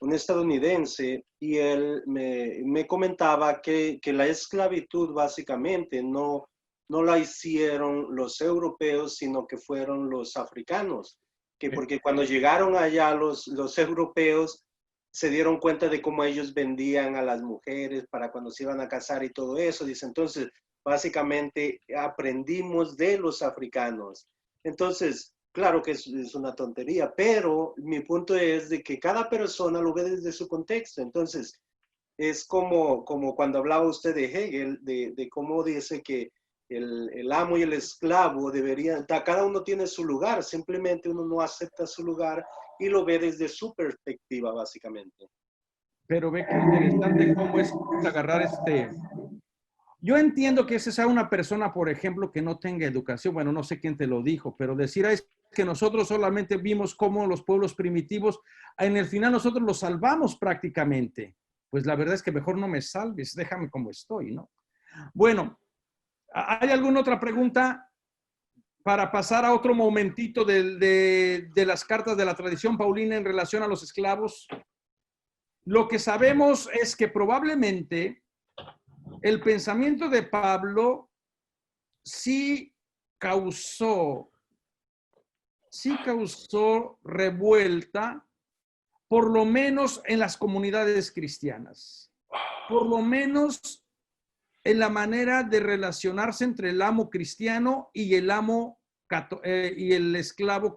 Speaker 2: un estadounidense y él me comentaba que la esclavitud básicamente no la hicieron los europeos, sino que fueron los africanos. Que porque cuando llegaron allá los europeos se dieron cuenta de cómo ellos vendían a las mujeres para cuando se iban a casar y todo eso. Dice, entonces, básicamente aprendimos de los africanos. Entonces, claro que es una tontería, pero mi punto es de que cada persona lo ve desde su contexto. Entonces, es como cuando hablaba usted de Hegel, de cómo dice que el amo y el esclavo deberían, cada uno tiene su lugar, simplemente uno no acepta su lugar y lo ve desde su perspectiva, básicamente.
Speaker 1: Pero ve qué interesante cómo es agarrar Yo entiendo que esa sea una persona, por ejemplo, que no tenga educación. Bueno, no sé quién te lo dijo, pero decir es que nosotros solamente vimos cómo los pueblos primitivos, en el final nosotros los salvamos prácticamente. Pues la verdad es que mejor no me salves, déjame como estoy, ¿no? Bueno, ¿hay alguna otra pregunta para pasar a otro momentito de las cartas de la tradición paulina en relación a los esclavos? Lo que sabemos es que probablemente el pensamiento de Pablo sí causó revuelta, por lo menos en las comunidades cristianas, por lo menos en la manera de relacionarse entre el amo cristiano y el y el esclavo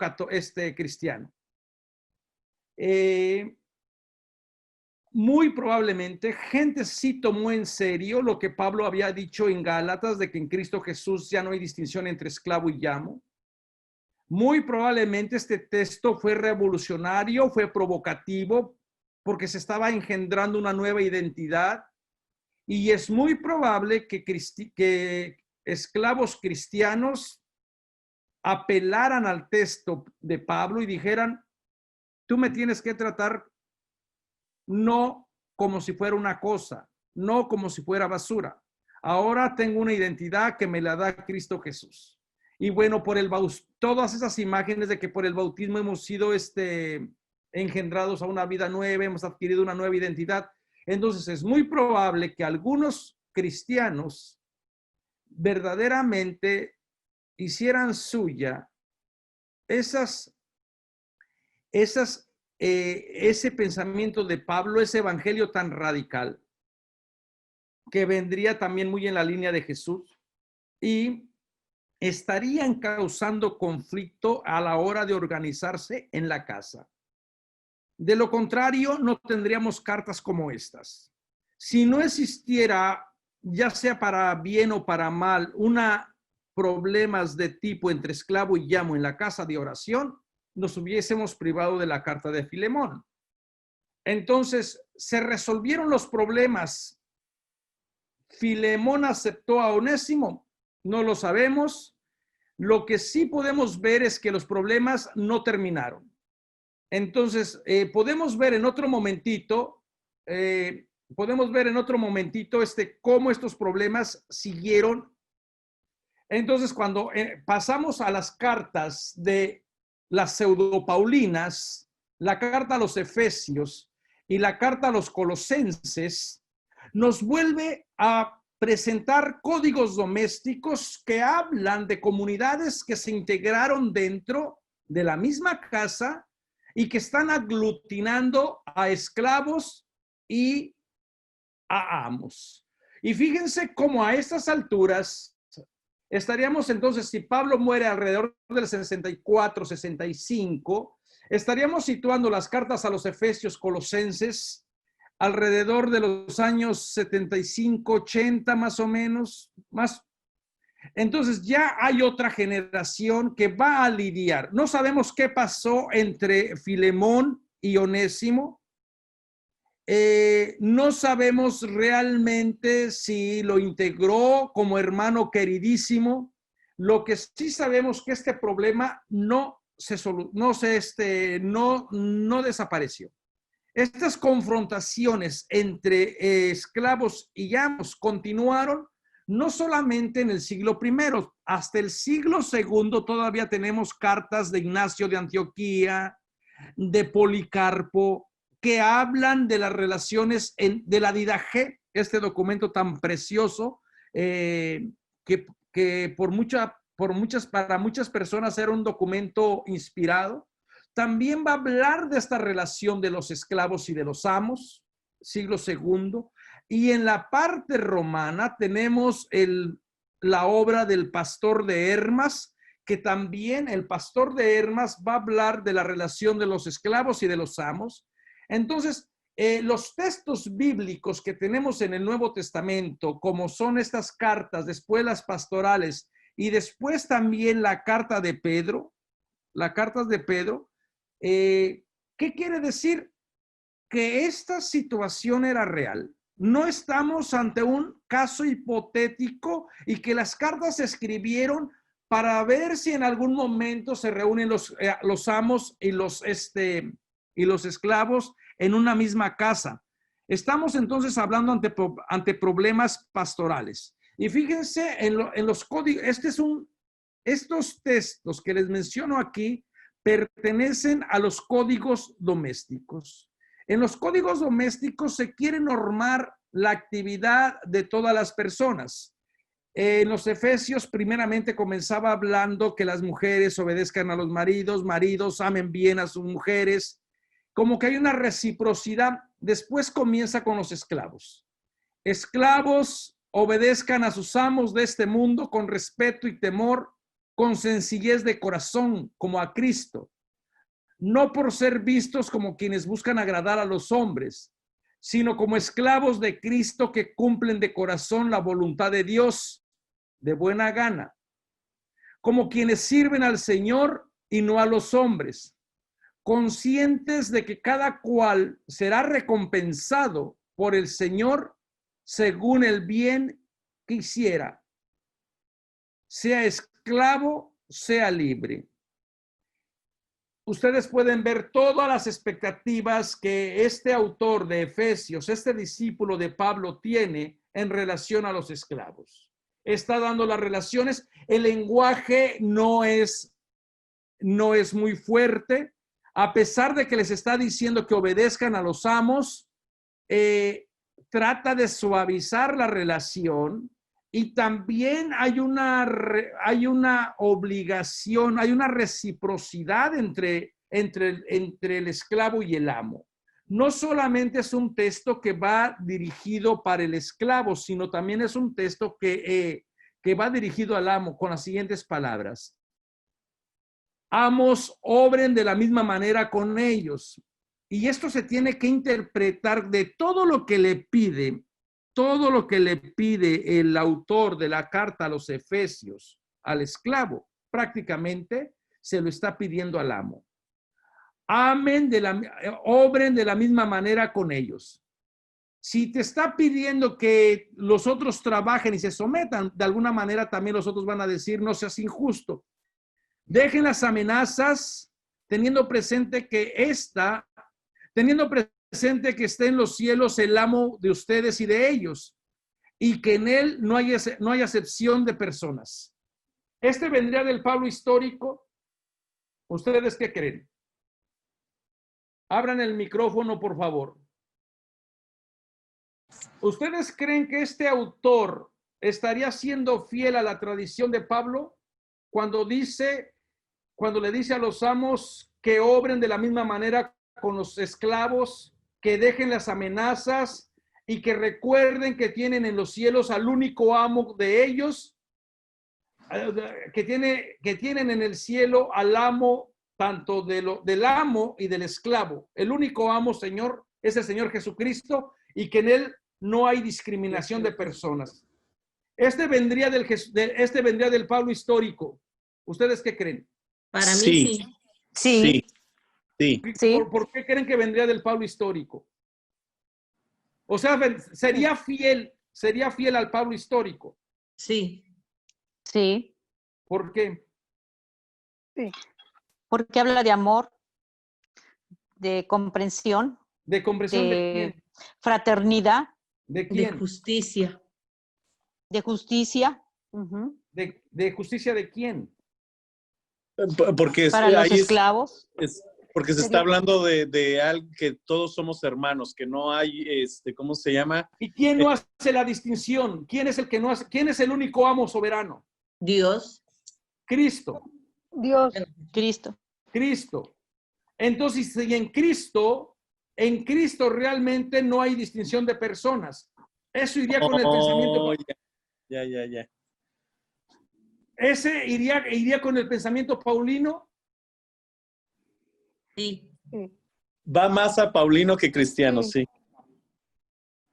Speaker 1: cristiano. Muy probablemente gente sí tomó en serio lo que Pablo había dicho en Gálatas de que en Cristo Jesús ya no hay distinción entre esclavo y amo. Muy probablemente este texto fue revolucionario, fue provocativo, porque se estaba engendrando una nueva identidad. Y es muy probable que esclavos cristianos apelaran al texto de Pablo y dijeran, tú me tienes que tratar no como si fuera una cosa, no como si fuera basura. Ahora tengo una identidad que me la da Cristo Jesús. Y bueno, todas esas imágenes de que por el bautismo hemos sido engendrados a una vida nueva, hemos adquirido una nueva identidad. Entonces es muy probable que algunos cristianos verdaderamente hicieran suya ese pensamiento de Pablo, ese evangelio tan radical, que vendría también muy en la línea de Jesús, y estarían causando conflicto a la hora de organizarse en la casa. De lo contrario, no tendríamos cartas como estas. Si no existiera, ya sea para bien o para mal, problemas de tipo entre esclavo y amo en la casa de oración, nos hubiésemos privado de la carta de Filemón. Entonces, ¿se resolvieron los problemas? ¿Filemón aceptó a Onésimo? No lo sabemos. Lo que sí podemos ver es que los problemas no terminaron. Entonces, podemos ver en otro momentito, cómo estos problemas siguieron. Entonces, cuando pasamos a las cartas de las pseudopaulinas, la carta a los Efesios y la carta a los Colosenses, nos vuelve a presentar códigos domésticos que hablan de comunidades que se integraron dentro de la misma casa y que están aglutinando a esclavos y a amos. Y fíjense cómo a estas alturas estaríamos entonces, si Pablo muere alrededor del 64, 65, estaríamos situando las cartas a los Efesios, Colosenses, alrededor de los años 75, 80 más o menos, más. Entonces ya hay otra generación que va a lidiar. No sabemos qué pasó entre Filemón y Onésimo. No sabemos realmente si lo integró como hermano queridísimo. Lo que sí sabemos que este problema no desapareció. Estas confrontaciones entre esclavos y amos continuaron. no solamente en el siglo I, hasta el siglo II todavía tenemos cartas de Ignacio de Antioquía, de Policarpo, que hablan de las relaciones de la Didache, este documento tan precioso, que para muchas personas era un documento inspirado. También va a hablar de esta relación de los esclavos y de los amos, siglo II. Y en la parte romana tenemos la obra del pastor de Hermas, que también el pastor de Hermas va a hablar de la relación de los esclavos y de los amos. Entonces, los textos bíblicos que tenemos en el Nuevo Testamento, como son estas cartas, después las pastorales y después también la carta de Pedro, las cartas de Pedro, ¿qué quiere decir? Que esta situación era real. No estamos ante un caso hipotético y que las cartas se escribieron para ver si en algún momento se reúnen los amos y los esclavos en una misma casa. Estamos entonces hablando ante problemas pastorales. Y fíjense en los códigos, estos textos que les menciono aquí pertenecen a los códigos domésticos. En los códigos domésticos se quiere normar la actividad de todas las personas. En los Efesios primeramente comenzaba hablando que las mujeres obedezcan a los maridos, maridos amen bien a sus mujeres, como que hay una reciprocidad. Después comienza con los esclavos. Esclavos obedezcan a sus amos de este mundo con respeto y temor, con sencillez de corazón, como a Cristo. No por ser vistos como quienes buscan agradar a los hombres, sino como esclavos de Cristo que cumplen de corazón la voluntad de Dios de buena gana, como quienes sirven al Señor y no a los hombres, conscientes de que cada cual será recompensado por el Señor según el bien que hiciera, sea esclavo, sea libre. Ustedes pueden ver todas las expectativas que este autor de Efesios, este discípulo de Pablo, tiene en relación a los esclavos. Está dando las relaciones. El lenguaje no es muy fuerte. A pesar de que les está diciendo que obedezcan a los amos, trata de suavizar la relación. Y también hay una obligación, hay una reciprocidad entre el esclavo y el amo. No solamente es un texto que va dirigido para el esclavo, sino también es un texto que va dirigido al amo con las siguientes palabras. Amos, obren de la misma manera con ellos. Y esto se tiene que interpretar de todo lo que le pide. Todo lo que le pide el autor de la carta a los Efesios al esclavo, prácticamente se lo está pidiendo al amo. Obren de la misma manera con ellos. Si te está pidiendo que los otros trabajen y se sometan, de alguna manera también los otros van a decir, no seas injusto. Dejen las amenazas, teniendo presente que está en los cielos el amo de ustedes y de ellos, y que en él no hay acepción de personas. Este vendría del Pablo histórico. ¿Ustedes qué creen? Abran el micrófono, por favor. ¿Ustedes creen que este autor estaría siendo fiel a la tradición de Pablo cuando le dice a los amos que obren de la misma manera con los esclavos, que dejen las amenazas y que recuerden que tienen en los cielos al único amo de ellos, que tienen en el cielo al amo tanto del amo y del esclavo? El único amo, Señor, es el Señor Jesucristo, y que en él no hay discriminación de personas. Este vendría del Pablo histórico. ¿Ustedes qué creen?
Speaker 5: Para mí sí.
Speaker 11: Sí. Sí.
Speaker 1: ¿Por qué creen que vendría del Pablo histórico? O sea, sería fiel al Pablo histórico.
Speaker 5: Sí.
Speaker 11: Sí.
Speaker 1: ¿Por qué?
Speaker 7: Sí.
Speaker 11: Porque habla de amor, de comprensión.
Speaker 1: ¿De comprensión de quién?
Speaker 11: Fraternidad.
Speaker 1: ¿De quién?
Speaker 5: De justicia.
Speaker 11: De justicia.
Speaker 1: ¿De justicia de quién?
Speaker 3: Porque
Speaker 11: Para los
Speaker 3: ahí
Speaker 11: esclavos.
Speaker 3: porque se está hablando de algo que todos somos hermanos, que no hay, ¿cómo se llama?
Speaker 1: ¿Y quién no hace la distinción? ¿Quién es el que no hace? ¿Quién es el único amo soberano?
Speaker 5: Dios.
Speaker 1: Cristo.
Speaker 7: Dios.
Speaker 11: Cristo.
Speaker 1: Cristo. Entonces, si en Cristo realmente no hay distinción de personas. Eso iría con el pensamiento.
Speaker 3: Ya.
Speaker 1: ¿Ese iría con el pensamiento paulino?
Speaker 5: Sí.
Speaker 3: Va más a Paulino que cristiano, sí.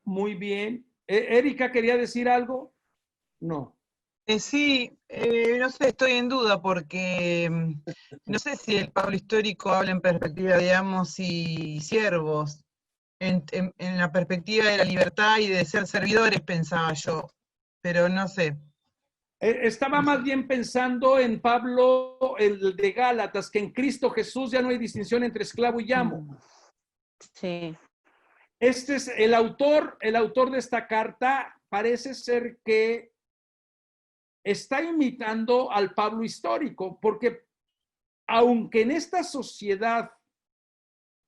Speaker 1: Muy bien. Erika, ¿quería decir algo? No.
Speaker 12: Sí, no sé, estoy en duda porque no sé si el Pablo histórico habla en perspectiva de amos y siervos, en la perspectiva de la libertad y de ser servidores, pensaba yo, pero no sé.
Speaker 1: Estaba más bien pensando en Pablo, el de Gálatas, que en Cristo Jesús ya no hay distinción entre esclavo y amo.
Speaker 11: Sí.
Speaker 1: Este es el autor de esta carta, parece ser que está imitando al Pablo histórico, porque aunque en esta sociedad,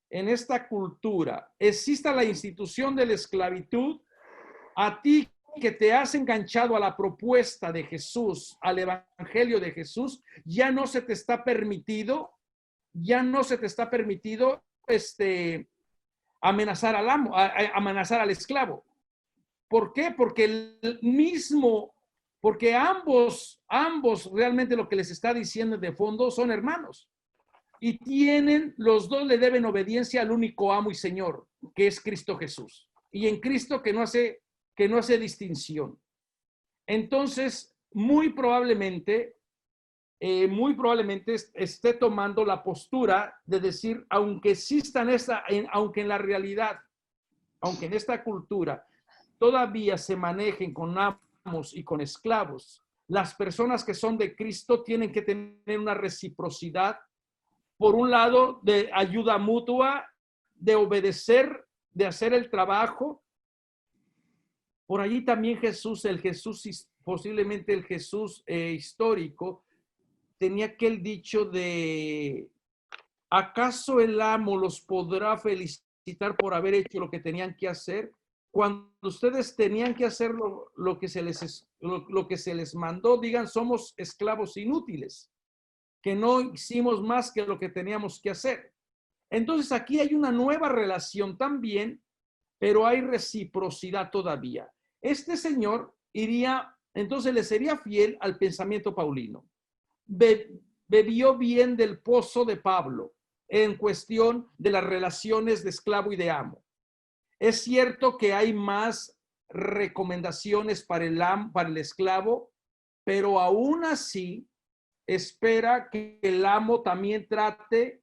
Speaker 1: en esta cultura, exista la institución de la esclavitud, a ti que te has enganchado a la propuesta de Jesús, al evangelio de Jesús, ya no se te está permitido amenazar al amo, amenazar al esclavo. ¿Por qué? Porque ambos realmente lo que les está diciendo de fondo son hermanos. Y los dos le deben obediencia al único amo y Señor, que es Cristo Jesús. Y en Cristo que no hace distinción. Entonces, muy probablemente esté tomando la postura de decir, aunque en la realidad, aunque en esta cultura todavía se manejen con amos y con esclavos, las personas que son de Cristo tienen que tener una reciprocidad, por un lado, de ayuda mutua, de obedecer, de hacer el trabajo. Por allí también posiblemente el Jesús histórico, tenía aquel dicho de, ¿acaso el amo los podrá felicitar por haber hecho lo que tenían que hacer? Cuando ustedes tenían que hacer lo que se les mandó, digan, somos esclavos inútiles, que no hicimos más que lo que teníamos que hacer. Entonces aquí hay una nueva relación también, pero hay reciprocidad todavía. Este señor entonces le sería fiel al pensamiento paulino. Bebió bien del pozo de Pablo en cuestión de las relaciones de esclavo y de amo. Es cierto que hay más recomendaciones para el esclavo, pero aún así espera que el amo trate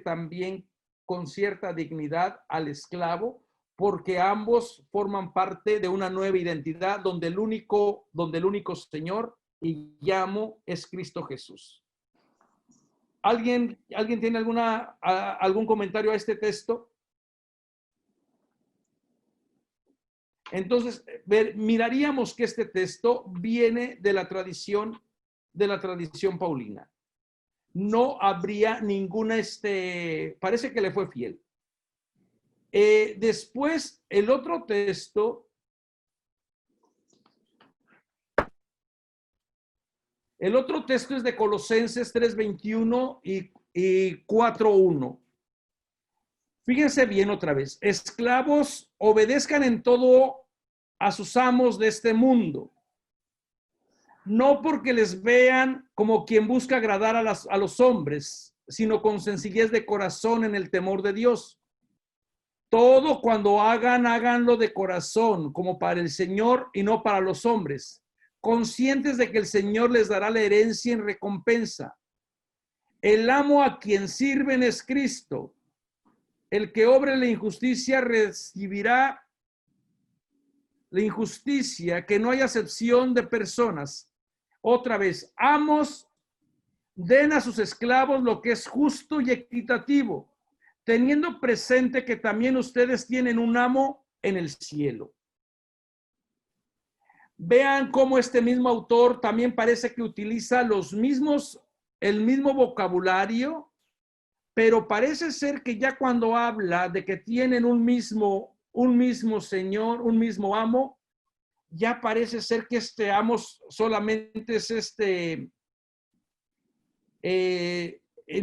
Speaker 1: también con cierta dignidad al esclavo, porque ambos forman parte de una nueva identidad donde el único Señor y amo es Cristo Jesús. ¿Alguien tiene algún comentario a este texto? Entonces, miraríamos que este texto viene de la tradición paulina. No habría ninguna, parece que le fue fiel. Después, el otro texto es de Colosenses 3:21 y 4:1. Fíjense bien otra vez. Esclavos, obedezcan en todo a sus amos de este mundo, no porque les vean como quien busca agradar a los hombres, sino con sencillez de corazón en el temor de Dios. Todo cuando háganlo de corazón, como para el Señor y no para los hombres, conscientes de que el Señor les dará la herencia en recompensa. El amo a quien sirven es Cristo. El que obre la injusticia recibirá la injusticia, que no hay acepción de personas. Otra vez, amos, den a sus esclavos lo que es justo y equitativo, teniendo presente que también ustedes tienen un amo en el cielo. Vean cómo este mismo autor también parece que utiliza el mismo vocabulario, pero parece ser que ya cuando habla de que tienen un mismo señor, un mismo amo, ya parece ser que este amo solamente es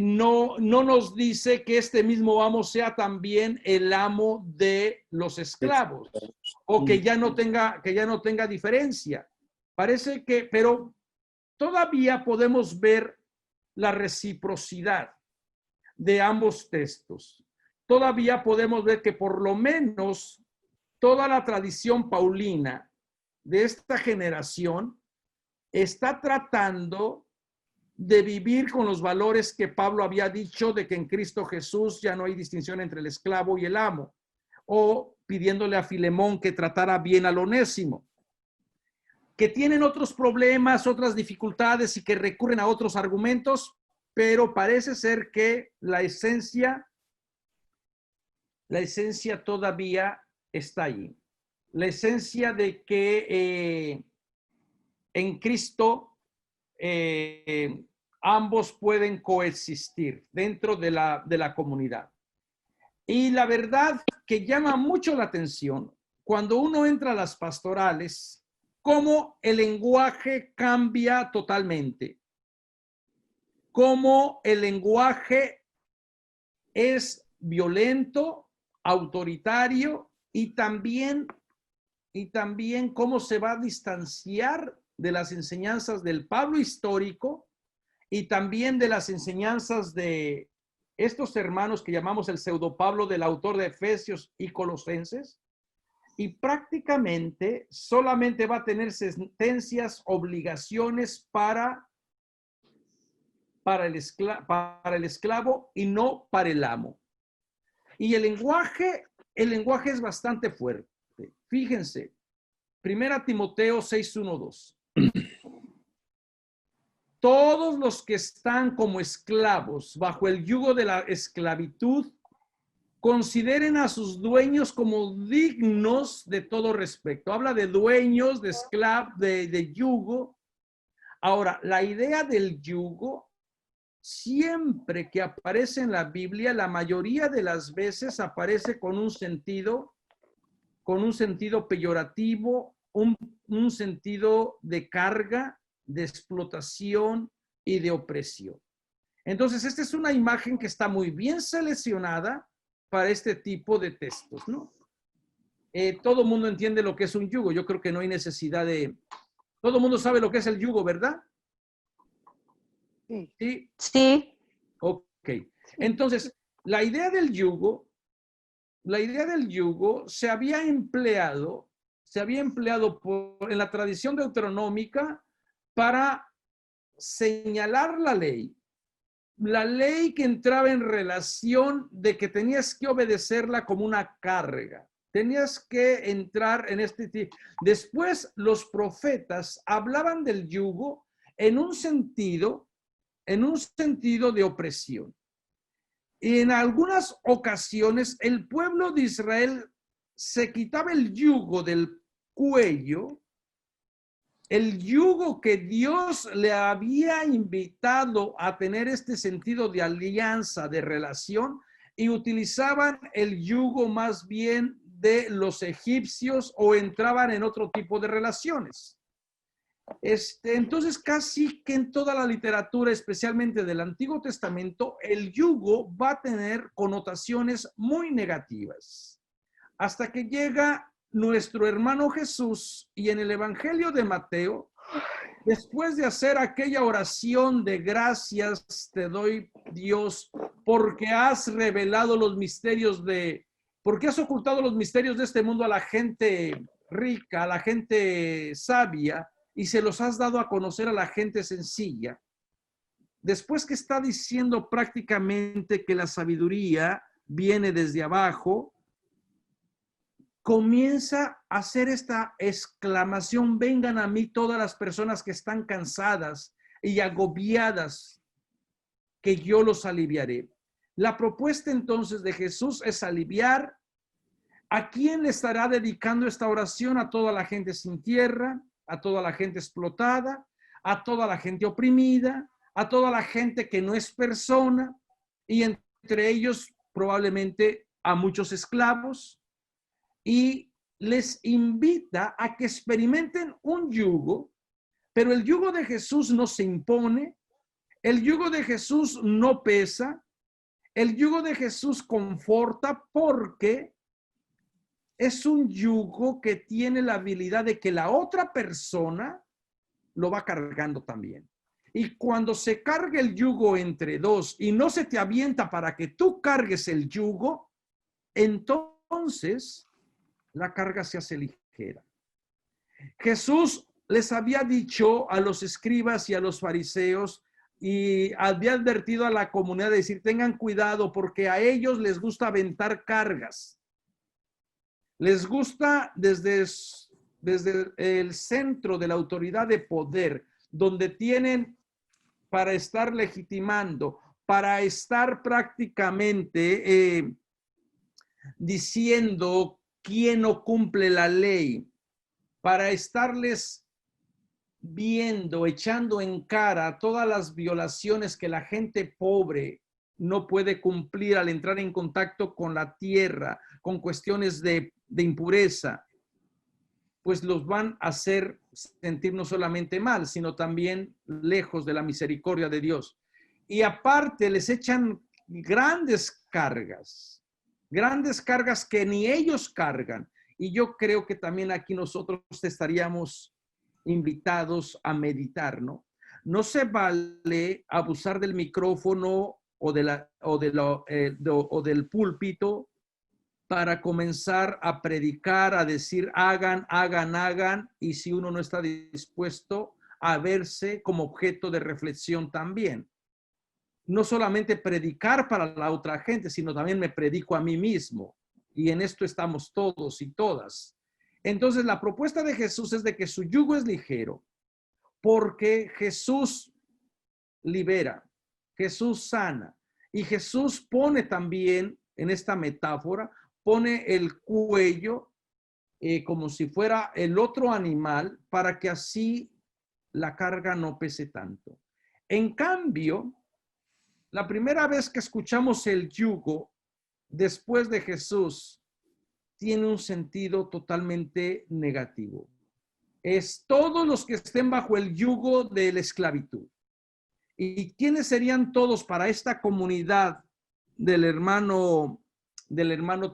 Speaker 1: no nos dice que este mismo amo sea también el amo de los esclavos, o que ya no tenga diferencia. Parece que, pero todavía podemos ver la reciprocidad de ambos textos. Todavía podemos ver que por lo menos toda la tradición paulina de esta generación está tratando de vivir con los valores que Pablo había dicho de que en Cristo Jesús ya no hay distinción entre el esclavo y el amo, o pidiéndole a Filemón que tratara bien al Onésimo, que tienen otros problemas, otras dificultades y que recurren a otros argumentos, pero parece ser que la esencia todavía está allí. La esencia de que en Cristo ambos pueden coexistir dentro de la comunidad. Y la verdad que llama mucho la atención cuando uno entra a las pastorales, cómo el lenguaje cambia totalmente. Cómo el lenguaje es violento, autoritario y también cómo se va a distanciar de las enseñanzas del Pablo histórico y también de las enseñanzas de estos hermanos que llamamos el pseudo Pablo, del autor de Efesios y Colosenses, y prácticamente solamente va a tener sentencias, obligaciones para el esclavo y no para el amo. Y el lenguaje es bastante fuerte. Fíjense, 1 Timoteo 6:1-2. Todos los que están como esclavos bajo el yugo de la esclavitud, consideren a sus dueños como dignos de todo respeto. Habla de dueños, de esclavos, de yugo. Ahora, la idea del yugo, siempre que aparece en la Biblia, la mayoría de las veces aparece con un sentido peyorativo, un sentido de carga, de explotación y de opresión. Entonces, esta es una imagen que está muy bien seleccionada para este tipo de textos, ¿no? Todo el mundo entiende lo que es un yugo. Yo creo que no hay necesidad de... Todo el mundo sabe lo que es el yugo, ¿verdad?
Speaker 7: Sí.
Speaker 1: Sí.
Speaker 11: Sí.
Speaker 1: Ok. Entonces, la idea del yugo se había empleado en la tradición deuteronómica para señalar la ley que entraba en relación de que tenías que obedecerla como una carga. Tenías que entrar en este tipo. Después los profetas hablaban del yugo en un sentido de opresión. Y en algunas ocasiones el pueblo de Israel se quitaba el yugo del cuello, el yugo que Dios le había invitado a tener este sentido de alianza, de relación, y utilizaban el yugo más bien de los egipcios o entraban en otro tipo de relaciones. Entonces, casi que en toda la literatura, especialmente del Antiguo Testamento, el yugo va a tener connotaciones muy negativas. Hasta que llega nuestro hermano Jesús y en el Evangelio de Mateo, después de hacer aquella oración de gracias te doy, Dios, porque has revelado los misterios porque has ocultado los misterios de este mundo a la gente rica, a la gente sabia, y se los has dado a conocer a la gente sencilla. Después que está diciendo prácticamente que la sabiduría viene desde abajo, comienza a hacer esta exclamación: vengan a mí todas las personas que están cansadas y agobiadas, que yo los aliviaré. La propuesta entonces de Jesús es aliviar. ¿A quién le estará dedicando esta oración? A toda la gente sin tierra, a toda la gente explotada, a toda la gente oprimida, a toda la gente que no es persona, y entre ellos probablemente a muchos esclavos, y les invita a que experimenten un yugo, pero el yugo de Jesús no se impone, el yugo de Jesús no pesa, el yugo de Jesús conforta, porque es un yugo que tiene la habilidad de que la otra persona lo va cargando también. Y cuando se carga el yugo entre dos y no se te avienta para que tú cargues el yugo, entonces la carga se hace ligera. Jesús les había dicho a los escribas y a los fariseos, y había advertido a la comunidad de decir, tengan cuidado porque a ellos les gusta aventar cargas. Les gusta desde el centro de la autoridad de poder, donde tienen para estar legitimando, para estar prácticamente diciendo quién no cumple la ley, para estarles viendo, echando en cara todas las violaciones que la gente pobre no puede cumplir al entrar en contacto con la tierra, con cuestiones de impureza, pues los van a hacer sentir no solamente mal, sino también lejos de la misericordia de Dios. Y aparte les echan grandes cargas que ni ellos cargan. Y yo creo que también aquí nosotros estaríamos invitados a meditar, ¿no? No se vale abusar del micrófono o del púlpito para comenzar a predicar, a decir hagan, y si uno no está dispuesto a verse como objeto de reflexión también. No solamente predicar para la otra gente, sino también me predico a mí mismo. Y en esto estamos todos y todas. Entonces, la propuesta de Jesús es de que su yugo es ligero, porque Jesús libera, Jesús sana, y Jesús pone también, en esta metáfora, pone el cuello como si fuera el otro animal, para que así la carga no pese tanto. En cambio, la primera vez que escuchamos el yugo después de Jesús, tiene un sentido totalmente negativo. Es todos los que estén bajo el yugo de la esclavitud. ¿Y quiénes serían todos para esta comunidad del hermano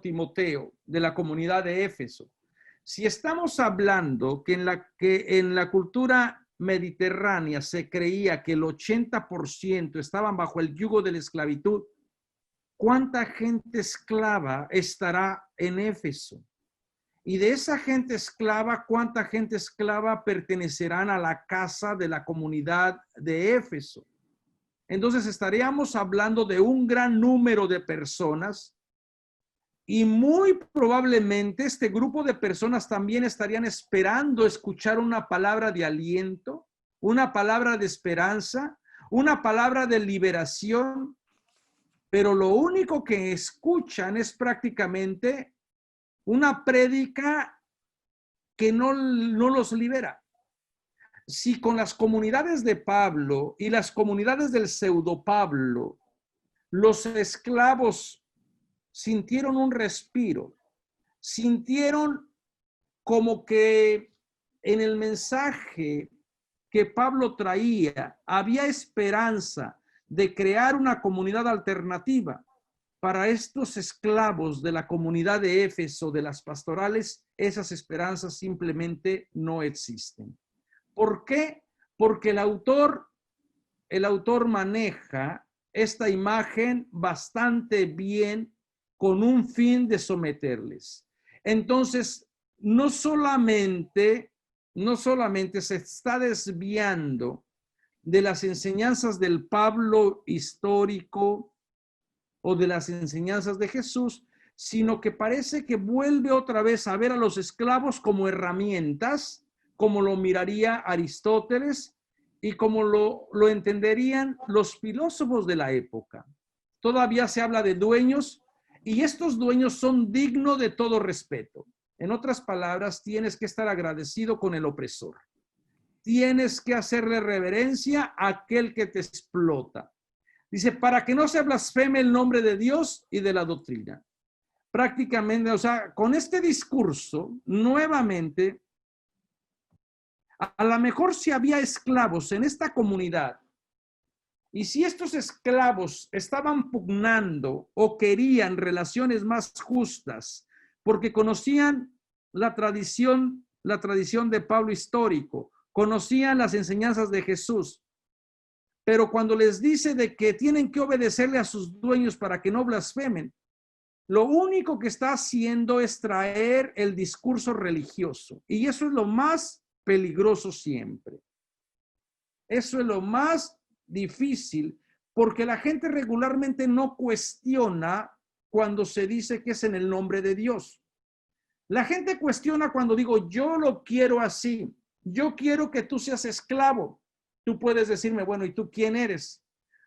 Speaker 1: Timoteo, de la comunidad de Éfeso? Si estamos hablando que en la cultura mediterránea se creía que el 80% estaban bajo el yugo de la esclavitud, ¿cuánta gente esclava estará en Éfeso? Y de esa gente esclava, ¿cuánta gente esclava pertenecerán a la casa de la comunidad de Éfeso? Entonces estaríamos hablando de un gran número de personas, y muy probablemente este grupo de personas también estarían esperando escuchar una palabra de aliento, una palabra de esperanza, una palabra de liberación. Pero lo único que escuchan es prácticamente una prédica que no los libera. Si con las comunidades de Pablo y las comunidades del pseudo Pablo, los esclavos sintieron un respiro, sintieron como que en el mensaje que Pablo traía había esperanza de crear una comunidad alternativa para estos esclavos de la comunidad de Éfeso, de las pastorales, esas esperanzas simplemente no existen. ¿Por qué? Porque el autor maneja esta imagen bastante bien con un fin de someterles. Entonces, no solamente se está desviando de las enseñanzas del Pablo histórico o de las enseñanzas de Jesús, sino que parece que vuelve otra vez a ver a los esclavos como herramientas, como lo miraría Aristóteles y como lo entenderían los filósofos de la época. Todavía se habla de dueños, y estos dueños son dignos de todo respeto. En otras palabras, tienes que estar agradecido con el opresor. tienes que hacerle reverencia a aquel que te explota. Dice, para que no se blasfeme el nombre de Dios y de la doctrina. Prácticamente, o sea, con este discurso, nuevamente, a lo mejor si había esclavos en esta comunidad, y si estos esclavos estaban pugnando o querían relaciones más justas, porque conocían la tradición de Pablo histórico, conocían las enseñanzas de Jesús, pero cuando les dice de que tienen que obedecerle a sus dueños para que no blasfemen, lo único que está haciendo es traer el discurso religioso. Y eso es lo más peligroso siempre. Eso es lo más difícil, porque la gente regularmente no cuestiona cuando se dice que es en el nombre de Dios. La gente cuestiona cuando digo, yo lo quiero así. Yo quiero que tú seas esclavo. Tú puedes decirme, bueno, ¿y tú quién eres?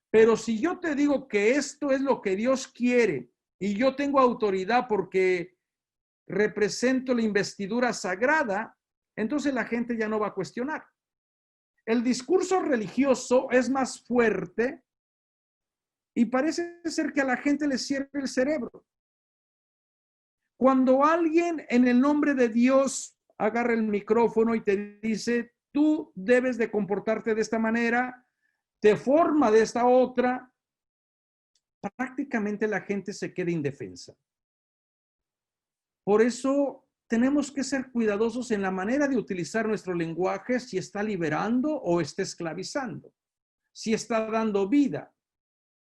Speaker 1: Pero si yo te digo que esto es lo que Dios quiere y yo tengo autoridad porque represento la investidura sagrada, entonces la gente ya no va a cuestionar. El discurso religioso es más fuerte y parece ser que a la gente le cierra el cerebro. Cuando alguien en el nombre de Dios agarra el micrófono y te dice, tú debes de comportarte de esta manera, te forma de esta otra, prácticamente la gente se queda indefensa. Por eso tenemos que ser cuidadosos en la manera de utilizar nuestro lenguaje, si está liberando o está esclavizando, si está dando vida,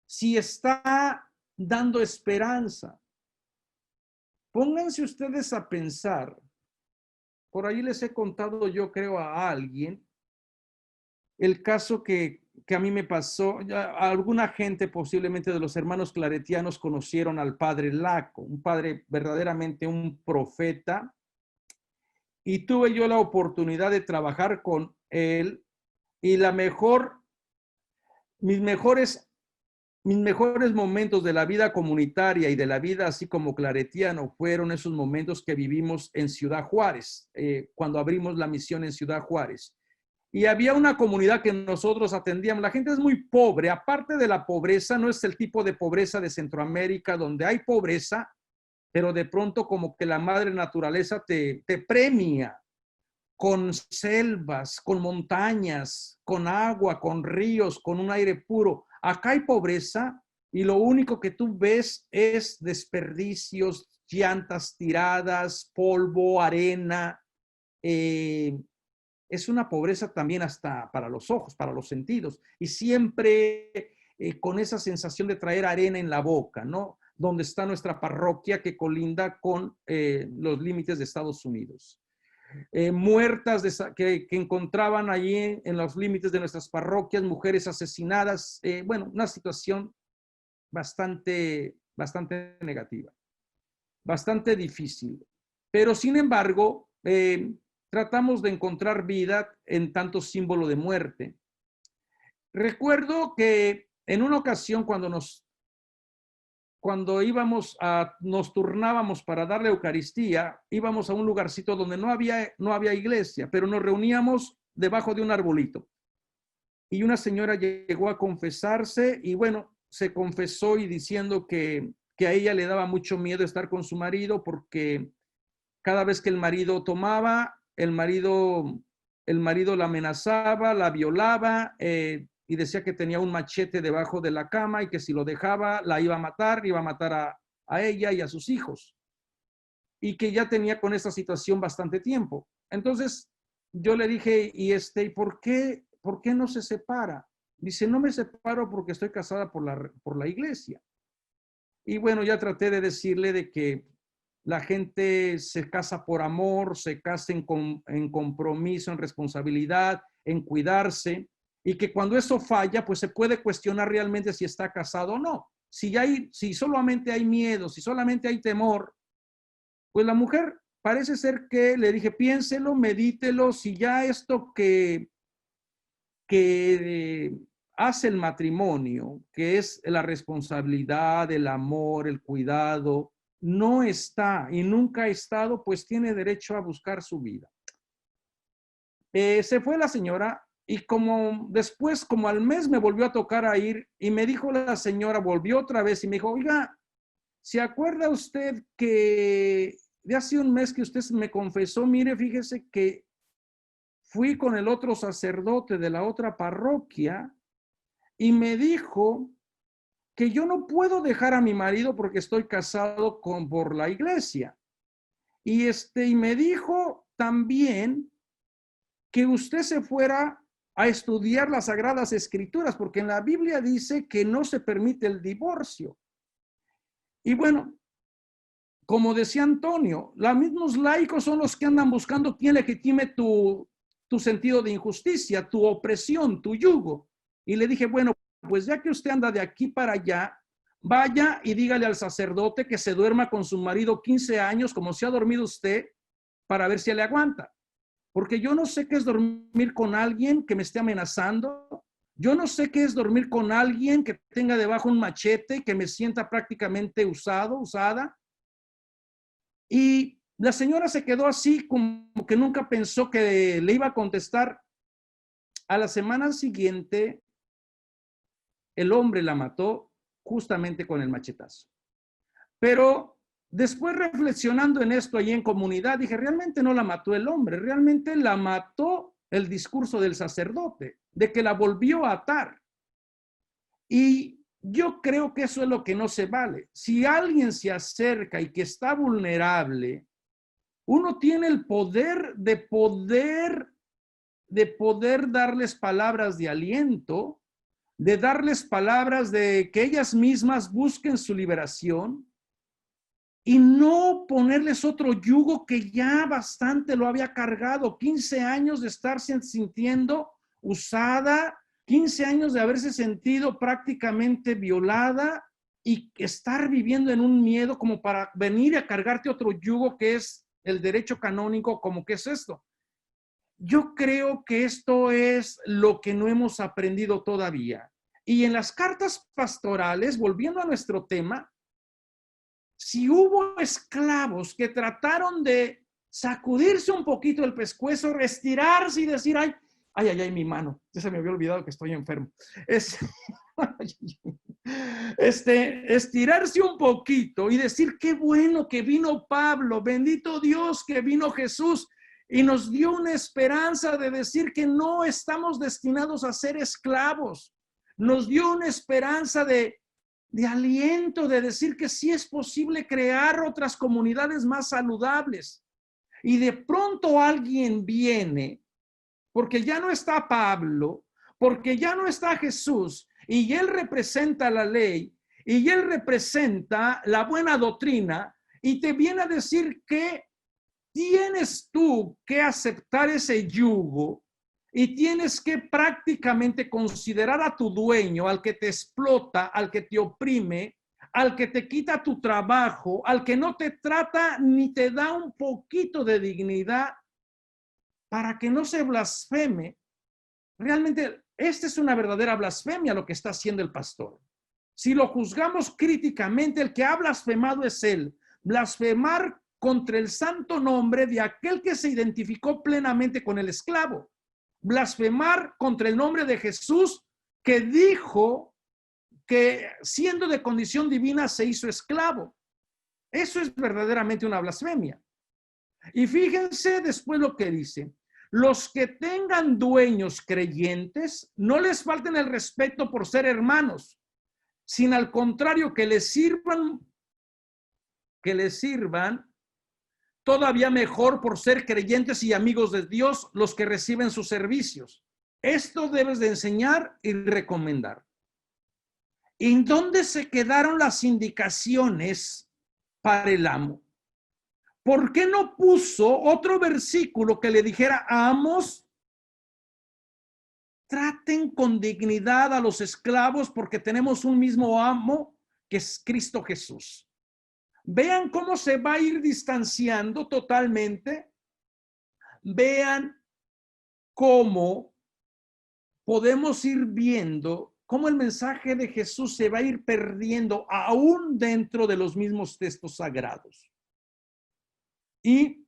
Speaker 1: si está dando esperanza. Pónganse ustedes a pensar, por ahí les he contado yo creo a alguien, el caso que a mí me pasó. Alguna gente posiblemente de los hermanos claretianos conocieron al padre Laco, un padre verdaderamente un profeta, y tuve yo la oportunidad de trabajar con él, y mis mejores momentos de la vida comunitaria y de la vida así como claretiano fueron esos momentos que vivimos en Ciudad Juárez, cuando abrimos la misión en Ciudad Juárez. Y había una comunidad que nosotros atendíamos. La gente es muy pobre. Aparte de la pobreza, no es el tipo de pobreza de Centroamérica donde hay pobreza, pero de pronto como que la madre naturaleza te premia con selvas, con montañas, con agua, con ríos, con un aire puro. Acá hay pobreza y lo único que tú ves es desperdicios, llantas tiradas, polvo, arena. Es una pobreza también hasta para los ojos, para los sentidos, y siempre con esa sensación de traer arena en la boca, ¿no? Donde está nuestra parroquia que colinda con los límites de Estados Unidos. Muertas que encontraban allí en los límites de nuestras parroquias, mujeres asesinadas, bueno, una situación bastante negativa, bastante difícil. Pero sin embargo, tratamos de encontrar vida en tanto símbolo de muerte. Recuerdo que en una ocasión cuando nos turnábamos para dar la Eucaristía, íbamos a un lugarcito donde no había iglesia, pero nos reuníamos debajo de un arbolito. Y una señora llegó a confesarse y bueno, se confesó y diciendo que a ella le daba mucho miedo estar con su marido porque cada vez que el marido tomaba, el marido la amenazaba, la violaba, y decía que tenía un machete debajo de la cama y que si lo dejaba la iba a matar a ella y a sus hijos. Y que ya tenía con esta situación bastante tiempo. Entonces yo le dije, ¿y por qué no se separa? Dice, no me separo porque estoy casada por la iglesia. Y bueno, ya traté de decirle de que la gente se casa por amor, se casa en compromiso, en responsabilidad, en cuidarse, y que cuando eso falla, pues se puede cuestionar realmente si está casado o no. Si solamente hay miedo, si solamente hay temor, pues la mujer parece ser que le dije, piénselo, medítelo, si ya esto que hace el matrimonio, que es la responsabilidad, el amor, el cuidado, no está y nunca ha estado, pues tiene derecho a buscar su vida. Se fue la señora y como después, como al mes me volvió a tocar a ir y me dijo la señora, volvió otra vez y me dijo, oiga, ¿se acuerda usted que de hace un mes que usted me confesó? Mire, fíjese que fui con el otro sacerdote de la otra parroquia y me dijo que yo no puedo dejar a mi marido porque estoy casado por la iglesia. Y me dijo también que usted se fuera a estudiar las Sagradas Escrituras, porque en la Biblia dice que no se permite el divorcio. Y bueno, como decía Antonio, los mismos laicos son los que andan buscando quién legitime tu sentido de injusticia, tu opresión, tu yugo. Y le dije, bueno, pues ya que usted anda de aquí para allá, vaya y dígale al sacerdote que se duerma con su marido 15 años, como se ha dormido usted, para ver si le aguanta. Porque yo no sé qué es dormir con alguien que me esté amenazando. Yo no sé qué es dormir con alguien que tenga debajo un machete, que me sienta prácticamente usada. Y la señora se quedó así como que nunca pensó que le iba a contestar. A la semana siguiente, el hombre la mató justamente con el machetazo. Pero después, reflexionando en esto ahí en comunidad, dije, realmente no la mató el hombre, realmente la mató el discurso del sacerdote, de que la volvió a atar. Y yo creo que eso es lo que no se vale. Si alguien se acerca y que está vulnerable, uno tiene el poder de poder darles palabras de aliento, de darles palabras de que ellas mismas busquen su liberación y no ponerles otro yugo que ya bastante lo había cargado. 15 años de estarse sintiendo usada, 15 años de haberse sentido prácticamente violada y estar viviendo en un miedo como para venir a cargarte otro yugo que es el derecho canónico, como que es esto. Yo creo que esto es lo que no hemos aprendido todavía. Y en las cartas pastorales, volviendo a nuestro tema, si hubo esclavos que trataron de sacudirse un poquito el pescuezo, estirarse y decir, ay, mi mano, ya se me había olvidado que estoy enfermo. Estirarse un poquito y decir, qué bueno que vino Pablo, bendito Dios que vino Jesús y nos dio una esperanza de decir que no estamos destinados a ser esclavos. Nos dio una esperanza de aliento, de decir que sí es posible crear otras comunidades más saludables. Y de pronto alguien viene, porque ya no está Pablo, porque ya no está Jesús, y él representa la ley, y él representa la buena doctrina, y te viene a decir que tienes tú que aceptar ese yugo, y tienes que prácticamente considerar a tu dueño, al que te explota, al que te oprime, al que te quita tu trabajo, al que no te trata ni te da un poquito de dignidad, para que no se blasfeme. Realmente, esta es una verdadera blasfemia lo que está haciendo el pastor. Si lo juzgamos críticamente, el que ha blasfemado es él. Blasfemar contra el santo nombre de aquel que se identificó plenamente con el esclavo. Blasfemar contra el nombre de Jesús, que dijo que siendo de condición divina se hizo esclavo. Eso es verdaderamente una blasfemia. Y fíjense después lo que dice: los que tengan dueños creyentes, no les falten el respeto por ser hermanos, sino al contrario, que les sirvan todavía mejor por ser creyentes y amigos de Dios los que reciben sus servicios. Esto debes de enseñar y recomendar. ¿En dónde se quedaron las indicaciones para el amo? ¿Por qué no puso otro versículo que le dijera: amos, traten con dignidad a los esclavos porque tenemos un mismo amo que es Cristo Jesús? Vean cómo se va a ir distanciando totalmente. Vean cómo podemos ir viendo cómo el mensaje de Jesús se va a ir perdiendo aún dentro de los mismos textos sagrados. Y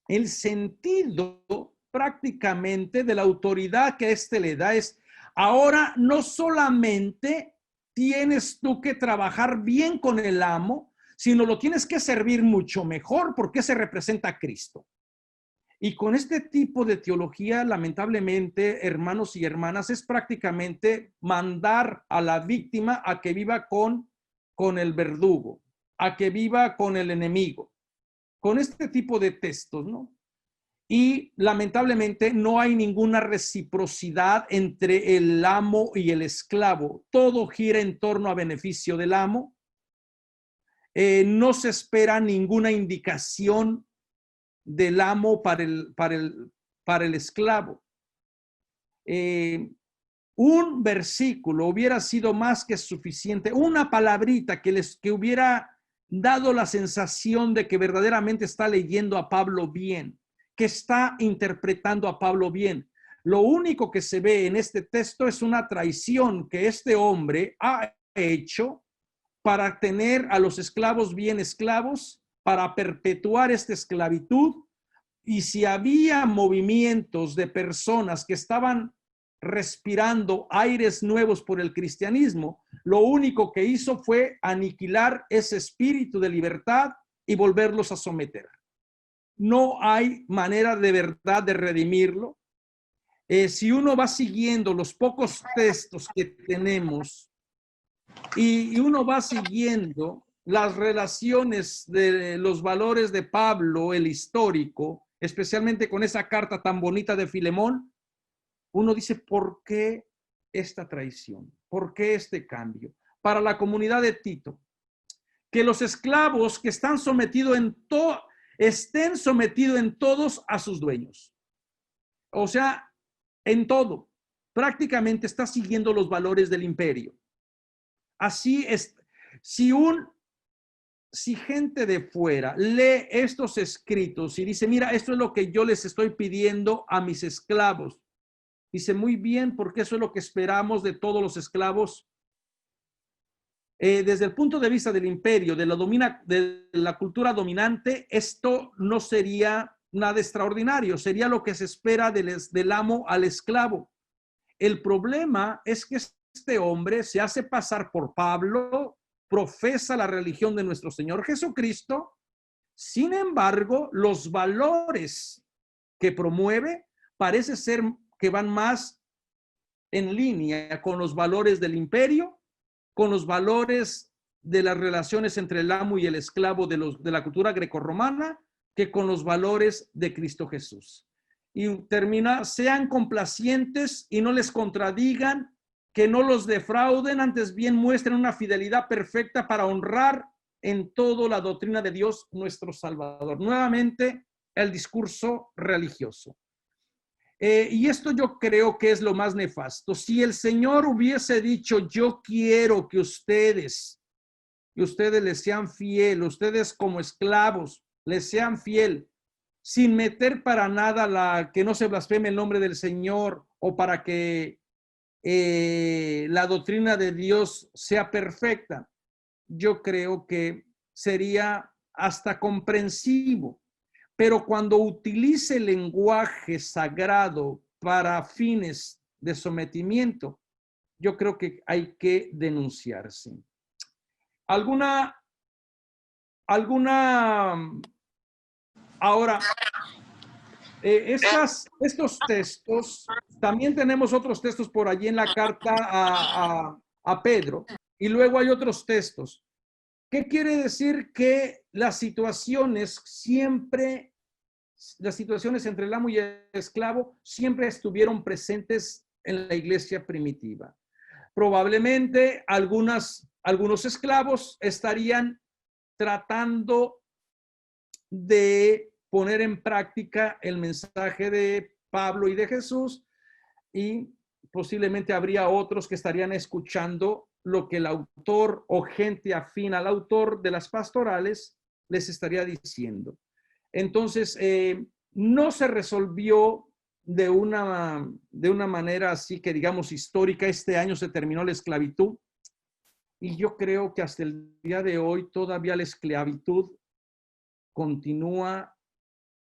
Speaker 1: el sentido prácticamente de la autoridad que éste le da. Es, ahora no solamente tienes tú que trabajar bien con el amo, sino lo tienes que servir mucho mejor porque se representa a Cristo. Y con este tipo de teología, lamentablemente, hermanos y hermanas, es prácticamente mandar a la víctima a que viva con el verdugo, a que viva con el enemigo, con este tipo de textos, ¿no? Y lamentablemente no hay ninguna reciprocidad entre el amo y el esclavo. Todo gira en torno a beneficio del amo. No se espera ninguna indicación del amo para el esclavo. Un versículo hubiera sido más que suficiente, una palabrita que hubiera dado la sensación de que verdaderamente está leyendo a Pablo bien, que está interpretando a Pablo bien. Lo único que se ve en este texto es una traición que este hombre ha hecho para tener a los esclavos bien esclavos, para perpetuar esta esclavitud. Y si había movimientos de personas que estaban respirando aires nuevos por el cristianismo, lo único que hizo fue aniquilar ese espíritu de libertad y volverlos a someter. No hay manera de verdad de redimirlo. Si uno va siguiendo los pocos textos que tenemos y uno va siguiendo las relaciones de los valores de Pablo, el histórico, especialmente con esa carta tan bonita de Filemón, uno dice, ¿por qué esta traición? ¿Por qué este cambio? Para la comunidad de Tito, que los esclavos que están sometidos estén sometidos en todos a sus dueños. O sea, en todo. Prácticamente está siguiendo los valores del imperio. Así es. Si gente de fuera lee estos escritos y dice, mira, esto es lo que yo les estoy pidiendo a mis esclavos. Dice, muy bien, porque eso es lo que esperamos de todos los esclavos. Desde el punto de vista del imperio, de la cultura dominante, esto no sería nada extraordinario, sería lo que se espera del amo al esclavo. El problema es que este hombre se hace pasar por Pablo, profesa la religión de nuestro Señor Jesucristo. Sin embargo, los valores que promueve parece ser que van más en línea con los valores del imperio, con los valores de las relaciones entre el amo y el esclavo de la cultura grecorromana, que con los valores de Cristo Jesús. Y termina, sean complacientes y no les contradigan, que no los defrauden, antes bien muestren una fidelidad perfecta para honrar en todo la doctrina de Dios nuestro Salvador. Nuevamente, el discurso religioso. Y esto yo creo que es lo más nefasto. Si el Señor hubiese dicho, yo quiero que ustedes les sean fieles, ustedes como esclavos les sean fiel, sin meter para nada que no se blasfeme el nombre del Señor o para que la doctrina de Dios sea perfecta, yo creo que sería hasta comprensivo. Pero cuando utilice el lenguaje sagrado para fines de sometimiento, yo creo que hay que denunciarse. Ahora, estos textos, también tenemos otros textos por allí en la carta a Pedro, y luego hay otros textos. ¿Qué quiere decir? Que las situaciones entre el amo y el esclavo siempre estuvieron presentes en la iglesia primitiva. Probablemente algunos esclavos estarían tratando de poner en práctica el mensaje de Pablo y de Jesús, y posiblemente habría otros que estarían escuchando lo que el autor o gente afín al autor de las pastorales les estaría diciendo. Entonces, no se resolvió de una manera así que digamos histórica. Este año se terminó la esclavitud y yo creo que hasta el día de hoy todavía la esclavitud continúa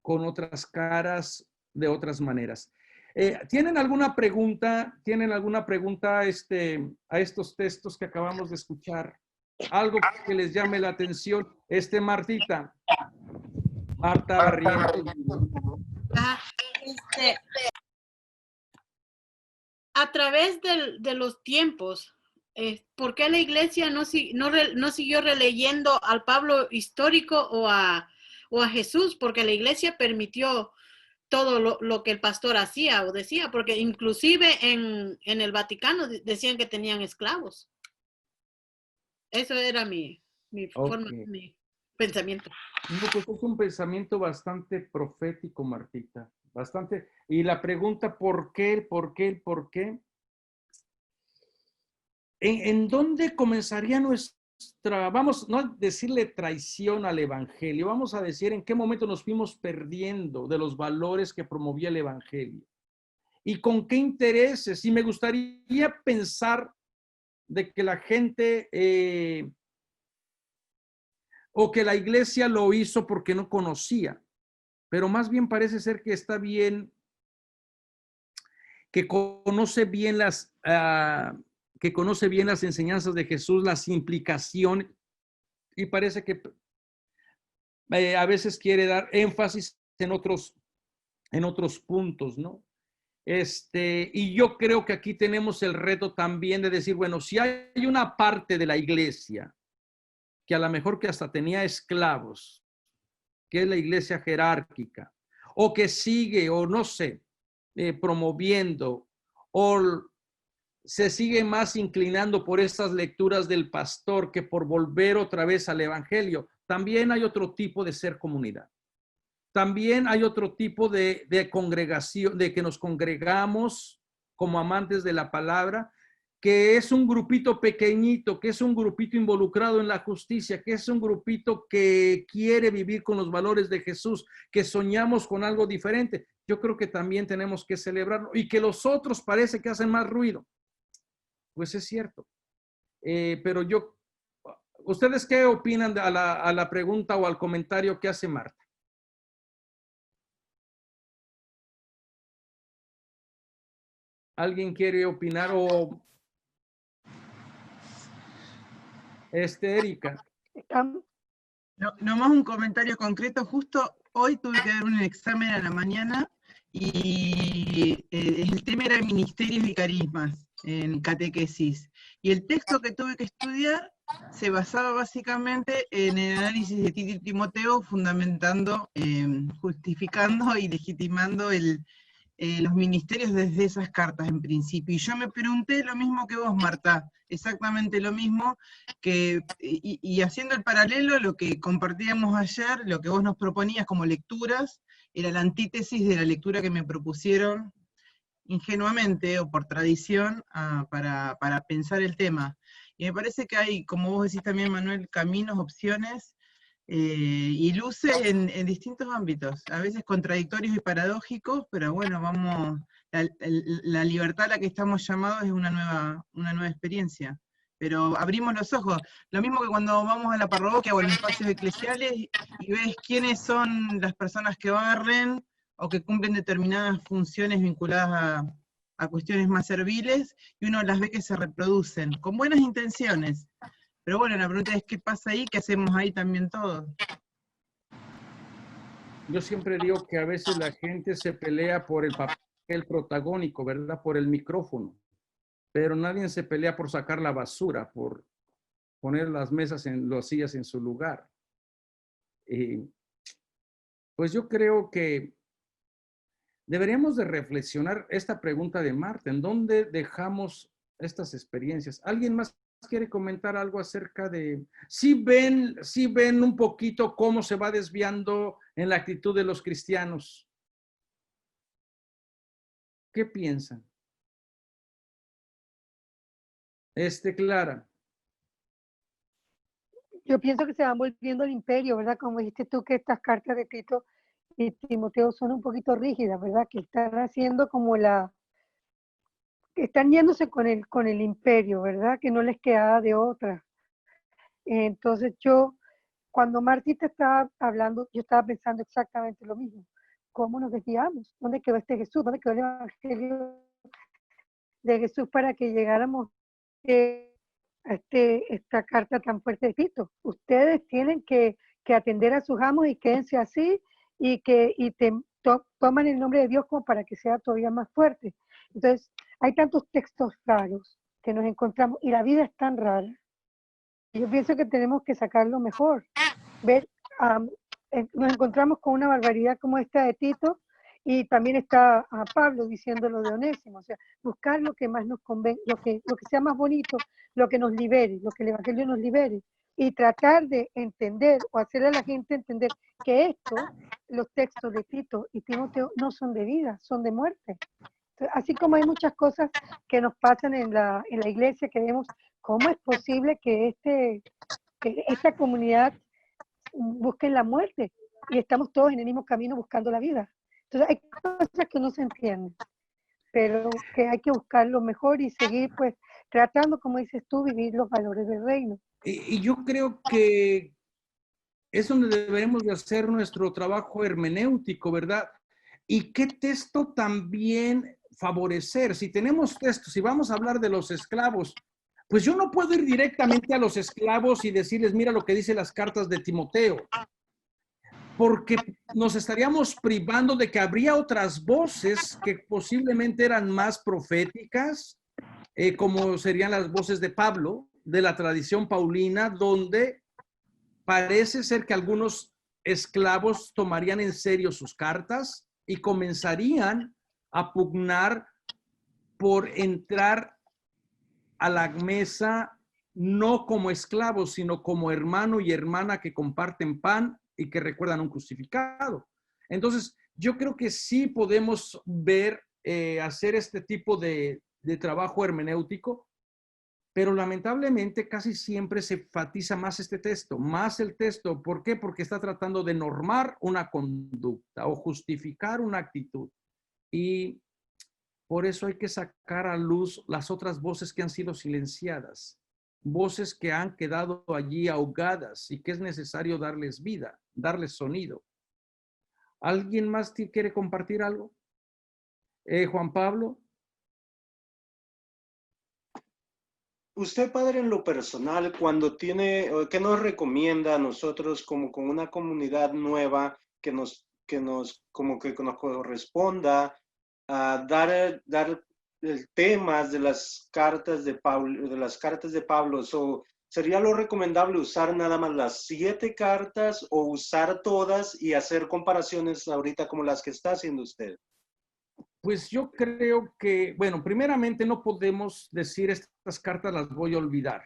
Speaker 1: con otras caras de otras maneras. ¿Tienen alguna pregunta? ¿Tienen alguna pregunta a estos textos que acabamos de escuchar? Algo que les llame la atención. Martita. Marta Barrientos.
Speaker 13: A través de los tiempos, ¿por qué la iglesia no siguió releyendo al Pablo histórico o a Jesús? Porque la iglesia permitió todo lo que el pastor hacía o decía, porque inclusive en el Vaticano decían que tenían esclavos. Eso era mi forma, mi pensamiento.
Speaker 1: No, pues es un pensamiento bastante profético, Martita. Bastante. Y la pregunta, ¿por qué? ¿En dónde comenzaría nuestra, vamos, no a decirle traición al Evangelio, vamos a decir en qué momento nos fuimos perdiendo de los valores que promovía el Evangelio? ¿Y con qué intereses? Y me gustaría pensar de que la gente o que la iglesia lo hizo porque no conocía, pero más bien parece ser que está bien, que conoce bien las enseñanzas de Jesús, las implicaciones, y parece que a veces quiere dar énfasis en otros puntos, ¿no? Y yo creo que aquí tenemos el reto también de decir, bueno, si hay una parte de la iglesia que a lo mejor que hasta tenía esclavos, que es la iglesia jerárquica, o que sigue, o no sé, promoviendo, o se sigue más inclinando por estas lecturas del pastor que por volver otra vez al evangelio. También hay otro tipo de ser comunidad. También hay otro tipo de congregación, de que nos congregamos como amantes de la palabra, que es un grupito pequeñito, que es un grupito involucrado en la justicia, que es un grupito que quiere vivir con los valores de Jesús, que soñamos con algo diferente. Yo creo que también tenemos que celebrarlo, y que los otros parece que hacen más ruido. Pues es cierto. Pero ¿ustedes qué opinan a la pregunta o al comentario que hace Marta? ¿Alguien quiere opinar o Erika?
Speaker 12: No, nomás un comentario concreto. Justo hoy tuve que dar un examen a la mañana y el tema era ministerios y carismas en catequesis. Y el texto que tuve que estudiar se basaba básicamente en el análisis de Tito y Timoteo, fundamentando, justificando y legitimando los ministerios desde esas cartas en principio. Y yo me pregunté lo mismo que vos, Marta, exactamente lo mismo, y haciendo el paralelo, lo que compartíamos ayer, lo que vos nos proponías como lecturas, era la antítesis de la lectura que me propusieron ingenuamente o por tradición para pensar el tema. Y me parece que hay, como vos decís también, Manuel, caminos, opciones, y luces en distintos ámbitos, a veces contradictorios y paradójicos, pero bueno, vamos, la libertad a la que estamos llamados es una nueva experiencia. Pero abrimos los ojos, lo mismo que cuando vamos a la parroquia o a los espacios eclesiales y ves quiénes son las personas que barren o que cumplen determinadas funciones vinculadas a cuestiones más serviles, y uno las ve que se reproducen, con buenas intenciones. Pero bueno, la pregunta es, ¿qué pasa ahí? ¿Qué hacemos ahí también todos?
Speaker 1: Yo siempre digo que a veces la gente se pelea por el papel protagónico, ¿verdad? Por el micrófono. Pero nadie se pelea por sacar la basura, por poner las mesas, las sillas en su lugar. Pues yo creo que deberíamos de reflexionar esta pregunta de Marta. ¿En dónde dejamos estas experiencias? ¿Alguien más quiere comentar algo acerca de si ven un poquito cómo se va desviando en la actitud de los cristianos? ¿Qué piensan? Clara.
Speaker 7: Yo pienso que se van volviendo el imperio, ¿verdad? Como dijiste tú, que estas cartas de Tito y Timoteo son un poquito rígidas, ¿verdad? Que están haciendo como que están yéndose con el imperio, ¿verdad? Que no les queda de otra. Entonces cuando Martita estaba hablando, yo estaba pensando exactamente lo mismo. cómo nos desviamos, dónde quedó este Jesús, dónde quedó el Evangelio de Jesús para que llegáramos a esta carta tan fuerte de Tito. Ustedes tienen que atender a sus amos y quédense así y toman el nombre de Dios como para que sea todavía más fuerte. Entonces, hay tantos textos raros que nos encontramos y la vida es tan rara. Yo pienso que tenemos que sacarlo mejor. Nos encontramos con una barbaridad como esta de Tito y también está a Pablo diciendo lo de Onésimo. O sea, buscar lo que más nos convenga, lo que sea más bonito, lo que nos libere, lo que el Evangelio nos libere. Y tratar de entender o hacerle a la gente entender que los textos de Tito y Timoteo no son de vida, son de muerte. Entonces, así como hay muchas cosas que nos pasan en la iglesia, que vemos cómo es posible que esta comunidad busque la muerte y estamos todos en el mismo camino buscando la vida. Entonces hay cosas que no se entienden, pero que hay que buscar lo mejor y seguir pues tratando, como dices tú, vivir los valores del reino.
Speaker 1: Y yo creo que es donde debemos de hacer nuestro trabajo hermenéutico, ¿verdad? ¿Y qué texto también favorecer? Si tenemos textos, si vamos a hablar de los esclavos, pues yo no puedo ir directamente a los esclavos y decirles, mira lo que dicen las cartas de Timoteo, porque nos estaríamos privando de que habría otras voces que posiblemente eran más proféticas, como serían las voces de Pablo, de la tradición paulina, donde parece ser que algunos esclavos tomarían en serio sus cartas y comenzarían a pugnar por entrar a la mesa no como esclavos, sino como hermano y hermana que comparten pan y que recuerdan un crucificado. Entonces, yo creo que sí podemos ver, hacer este tipo de trabajo hermenéutico, pero lamentablemente casi siempre se enfatiza más este texto, más el texto. ¿Por qué? Porque está tratando de normar una conducta o justificar una actitud. Y por eso hay que sacar a luz las otras voces que han sido silenciadas, voces que han quedado allí ahogadas y que es necesario darles vida, darles sonido. ¿Alguien más quiere compartir algo? Juan Pablo.
Speaker 2: Usted, padre, en lo personal, cuando tiene, ¿qué nos recomienda a nosotros como con una comunidad nueva que nos corresponda a dar temas de las cartas de Pablo, ¿sería lo recomendable usar nada más las 7 cartas o usar todas y hacer comparaciones ahorita como las que está haciendo usted?
Speaker 1: Pues yo creo que, bueno, primeramente no podemos decir estas cartas las voy a olvidar.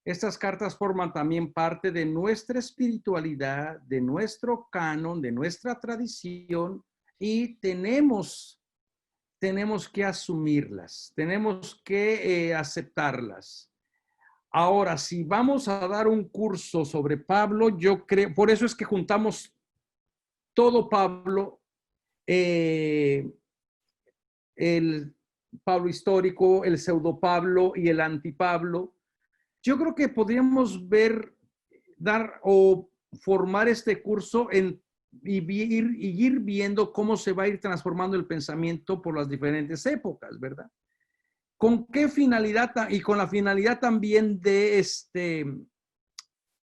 Speaker 1: Estas cartas forman también parte de nuestra espiritualidad, de nuestro canon, de nuestra tradición y tenemos que asumirlas, tenemos que aceptarlas. Ahora, si vamos a dar un curso sobre Pablo, yo creo, por eso es que juntamos todo Pablo, el Pablo histórico, el pseudo Pablo y el antipablo. Yo creo que podríamos dar o formar este curso y ir viendo cómo se va a ir transformando el pensamiento por las diferentes épocas, ¿verdad? ¿Con qué finalidad? Y con la finalidad también de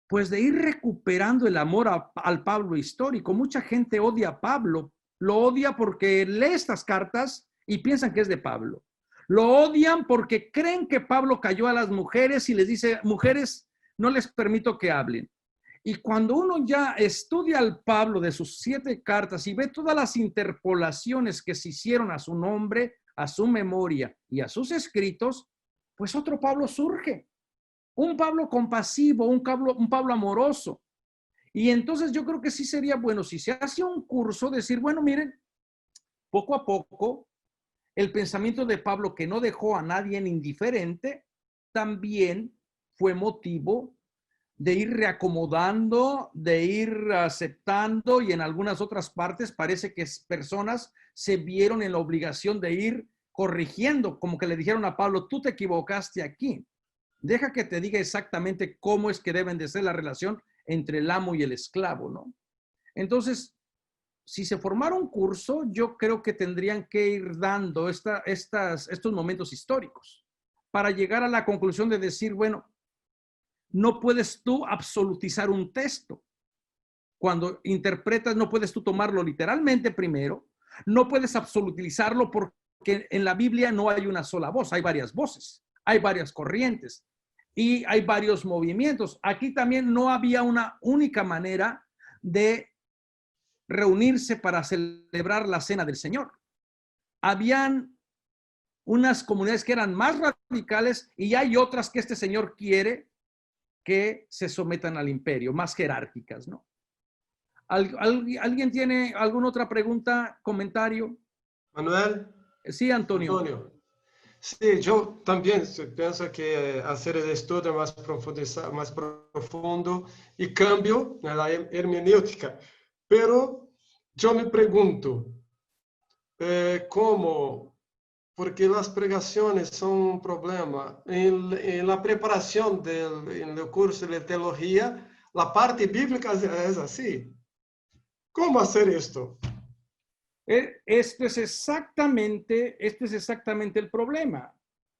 Speaker 1: pues de ir recuperando el amor al Pablo histórico. Mucha gente odia a Pablo, lo odia porque lee estas cartas y piensan que es de Pablo. Lo odian porque creen que Pablo cayó a las mujeres y les dice, mujeres, no les permito que hablen. Y cuando uno ya estudia al Pablo de sus 7 cartas y ve todas las interpolaciones que se hicieron a su nombre, a su memoria y a sus escritos, pues otro Pablo surge. Un Pablo compasivo, un Pablo amoroso. Y entonces yo creo que sí sería bueno, si se hace un curso, decir, bueno, miren, poco a poco, el pensamiento de Pablo, que no dejó a nadie indiferente, también fue motivo de ir reacomodando, de ir aceptando, y en algunas otras partes parece que personas se vieron en la obligación de ir corrigiendo, como que le dijeron a Pablo, tú te equivocaste aquí. Deja que te diga exactamente cómo es que deben de ser la relación entre el amo y el esclavo, ¿no? Entonces, si se formara un curso, yo creo que tendrían que ir dando estos momentos históricos para llegar a la conclusión de decir, bueno, no puedes tú absolutizar un texto. Cuando interpretas, no puedes tú tomarlo literalmente primero, no puedes absolutizarlo porque en la Biblia no hay una sola voz, hay varias voces, hay varias corrientes y hay varios movimientos. Aquí también no había una única manera de reunirse para celebrar la cena del Señor. Habían unas comunidades que eran más radicales y hay otras que este Señor quiere que se sometan al imperio, más jerárquicas, ¿no? ¿Alguien tiene alguna otra pregunta, comentario?
Speaker 14: Manuel.
Speaker 1: Sí, Antonio.
Speaker 14: Antonio. Sí, yo también pienso que hacer el estudio más profundo y cambio en la hermenéutica. Pero yo me pregunto, ¿cómo? Porque las pregaciones son un problema. En la preparación del curso de teología, la parte bíblica es así. ¿Cómo hacer esto?
Speaker 1: Esto es exactamente el problema.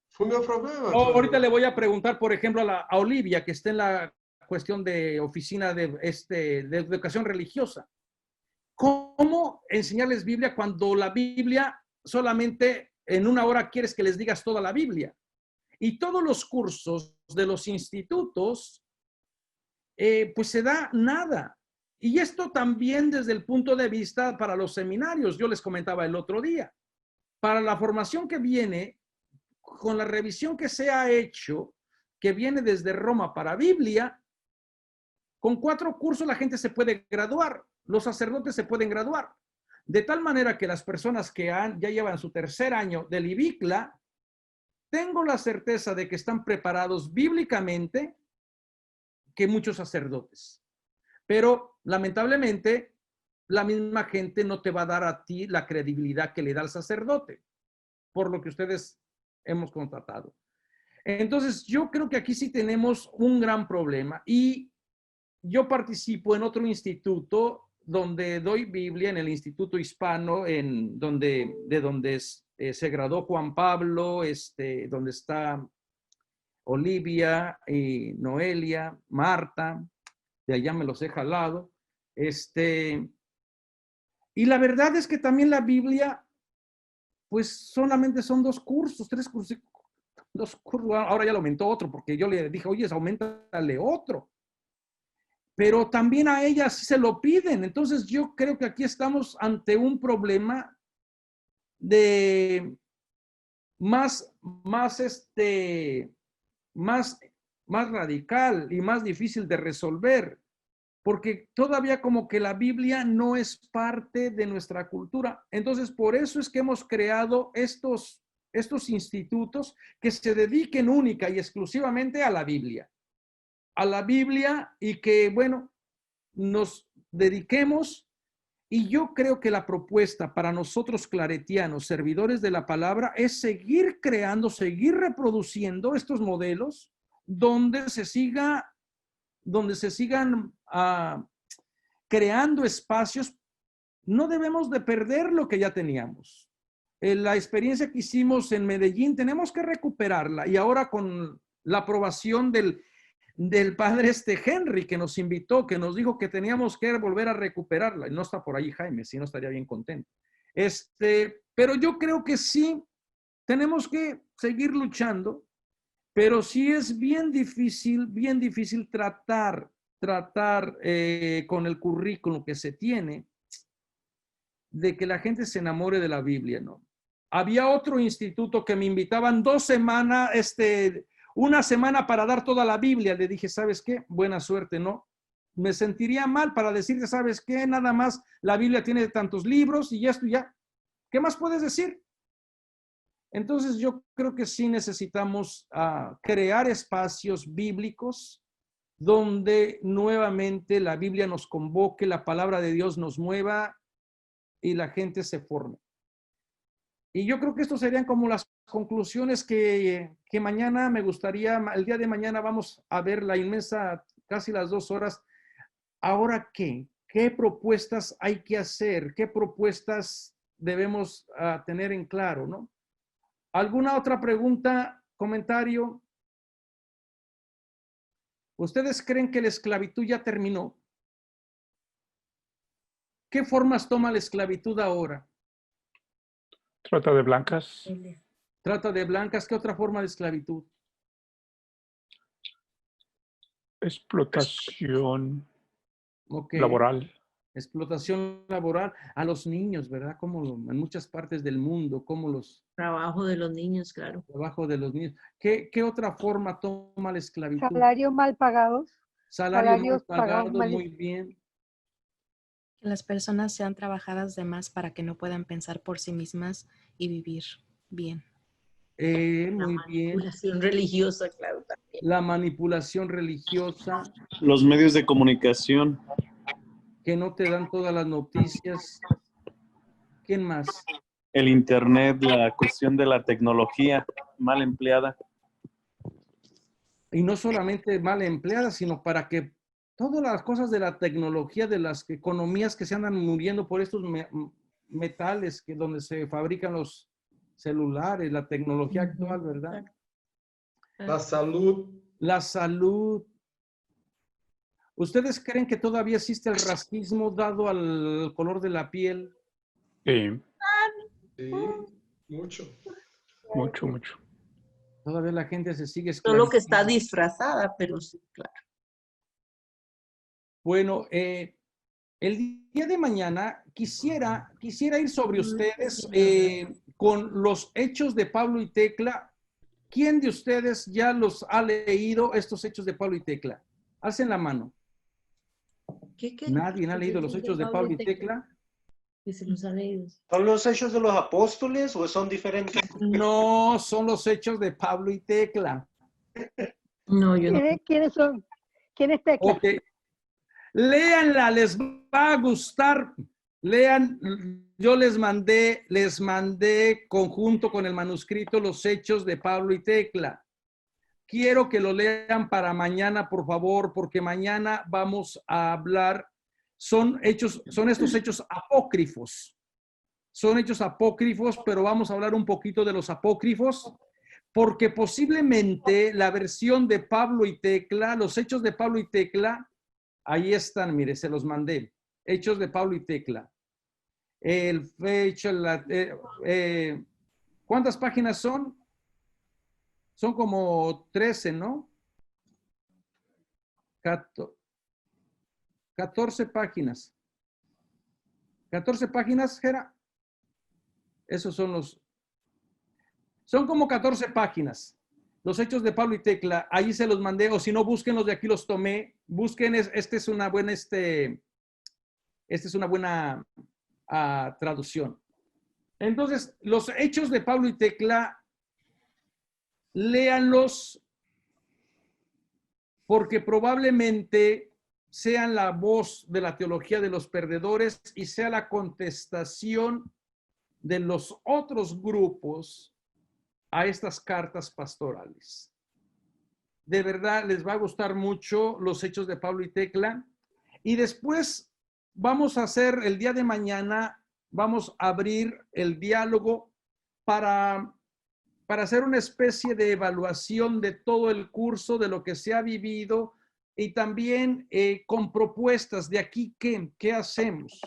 Speaker 14: Fue mi problema.
Speaker 1: Ahorita le voy a preguntar, por ejemplo, a Olivia, que está en la cuestión de oficina de educación religiosa. ¿Cómo enseñarles Biblia cuando la Biblia solamente en una hora quieres que les digas toda la Biblia? Y todos los cursos de los institutos, pues se da nada. Y esto también desde el punto de vista para los seminarios. Yo les comentaba el otro día. Para la formación que viene, con la revisión que se ha hecho, que viene desde Roma para Biblia, con 4 cursos la gente se puede graduar. Los sacerdotes se pueden graduar. De tal manera que las personas que ya llevan su tercer año del IBICLA, tengo la certeza de que están preparados bíblicamente que muchos sacerdotes. Pero lamentablemente la misma gente no te va a dar a ti la credibilidad que le da al sacerdote, por lo que ustedes hemos constatado. Entonces yo creo que aquí sí tenemos un gran problema y yo participo en otro instituto donde doy Biblia, en el Instituto Hispano, de donde se graduó Juan Pablo, donde está Olivia, y Noelia, Marta, de allá me los he jalado. Y la verdad es que también la Biblia, pues solamente son 2 cursos, 3 cursos, 2 cursos, ahora ya lo aumentó otro, porque yo le dije, oye, auméntale otro. Pero también a ellas sí se lo piden. Entonces yo creo que aquí estamos ante un problema de más radical y más difícil de resolver, porque todavía como que la Biblia no es parte de nuestra cultura. Entonces, por eso es que hemos creado estos institutos que se dediquen única y exclusivamente a la Biblia. Y que, bueno, nos dediquemos. Y yo creo que la propuesta para nosotros claretianos, servidores de la palabra, es seguir creando, seguir reproduciendo estos modelos donde se sigan creando espacios. No debemos de perder lo que ya teníamos. La experiencia que hicimos en Medellín, tenemos que recuperarla. Y ahora con la aprobación del padre Henry, que nos invitó, que nos dijo que teníamos que volver a recuperarla. Y no está por ahí Jaime, si no estaría bien contento. Pero yo creo que sí, tenemos que seguir luchando, pero sí es bien difícil tratar con el currículum que se tiene de que la gente se enamore de la Biblia, ¿no? Había otro instituto que me invitaban 2 semanas, una semana para dar toda la Biblia. Le dije, ¿sabes qué? Buena suerte, ¿no? Me sentiría mal para decirte, ¿sabes qué? Nada más la Biblia tiene tantos libros y esto ya. ¿Qué más puedes decir? Entonces yo creo que sí necesitamos crear espacios bíblicos donde nuevamente la Biblia nos convoque, la palabra de Dios nos mueva y la gente se forme. Y yo creo que estos serían como las conclusiones que mañana me gustaría, el día de mañana vamos a ver la inmensa, casi las 2 horas. ¿Ahora qué? ¿qué propuestas hay que hacer? ¿Qué propuestas debemos tener en claro, no? ¿Alguna otra pregunta, comentario? ¿Ustedes creen que la esclavitud ya terminó? ¿Qué formas toma la esclavitud ahora?
Speaker 6: Trata de blancas.
Speaker 1: Trata de blancas. ¿Qué otra forma de esclavitud?
Speaker 6: Explotación
Speaker 1: Ok.
Speaker 6: laboral.
Speaker 1: Explotación laboral a los niños, ¿verdad? Como en muchas partes del mundo, como los...
Speaker 5: Trabajo de los niños, claro.
Speaker 1: Trabajo de los niños. ¿Qué otra forma toma la esclavitud?
Speaker 7: Salarios mal pagados.
Speaker 1: Salarios mal pagados,
Speaker 7: mal.
Speaker 1: muy bien.
Speaker 4: Que las personas sean trabajadas de más para que no puedan pensar por sí mismas y vivir bien.
Speaker 1: Muy bien.
Speaker 5: Manipulación religiosa, claro, también.
Speaker 1: La manipulación religiosa.
Speaker 3: Los medios de comunicación.
Speaker 1: Que no te dan todas las noticias. ¿Quién más?
Speaker 3: El internet, la cuestión de la tecnología mal empleada.
Speaker 1: Y no solamente mal empleada, sino para que todas las cosas de la tecnología, de las economías que se andan muriendo por estos metales que donde se fabrican los celulares, la tecnología actual, ¿verdad?
Speaker 14: La salud.
Speaker 1: La salud. ¿Ustedes creen que todavía existe el racismo dado al color de la piel?
Speaker 6: Sí.
Speaker 14: Sí, mucho.
Speaker 6: Mucho, mucho.
Speaker 1: Todavía la gente se sigue esclavizando.
Speaker 5: Solo que está disfrazada, pero sí, claro.
Speaker 1: Bueno, el día de mañana quisiera ir sobre ustedes con los hechos de Pablo y Tecla. ¿Quién de ustedes ya los ha leído, estos hechos de Pablo y Tecla? Alcen la mano. ¿Nadie ha leído los hechos de Pablo y Tecla?
Speaker 5: Que se los ha leído.
Speaker 2: ¿Son los hechos de los apóstoles o son diferentes?
Speaker 1: No, son los hechos de Pablo y Tecla.
Speaker 5: No, yo no.
Speaker 7: ¿Quiénes son? ¿Quién es Tecla?
Speaker 1: Ok. Léanla, les va a gustar. Lean, yo les mandé conjunto con el manuscrito los hechos de Pablo y Tecla. Quiero que lo lean para mañana, por favor, porque mañana vamos a hablar, son estos hechos apócrifos. Son hechos apócrifos, pero vamos a hablar un poquito de los apócrifos, porque posiblemente la versión de Pablo y Tecla, los hechos de Pablo y Tecla, ahí están, mire, se los mandé. Hechos de Pablo y Tecla. ¿Cuántas páginas son? Son como 13, ¿no? 14 páginas. 14 páginas, Gera. Esos son los... Son como 14 páginas. Los hechos de Pablo y Tecla, ahí se los mandé, o si no, búsquenlos, de aquí los tomé. Busquen, esta es una buena traducción. Entonces, los hechos de Pablo y Tecla, léanlos porque probablemente sean la voz de la teología de los perdedores y sea la contestación de los otros grupos a estas cartas pastorales. De verdad, les va a gustar mucho los hechos de Pablo y Tecla. Y después vamos a hacer, el día de mañana, vamos a abrir el diálogo para hacer una especie de evaluación de todo el curso, de lo que se ha vivido y también con propuestas de aquí, ¿qué hacemos?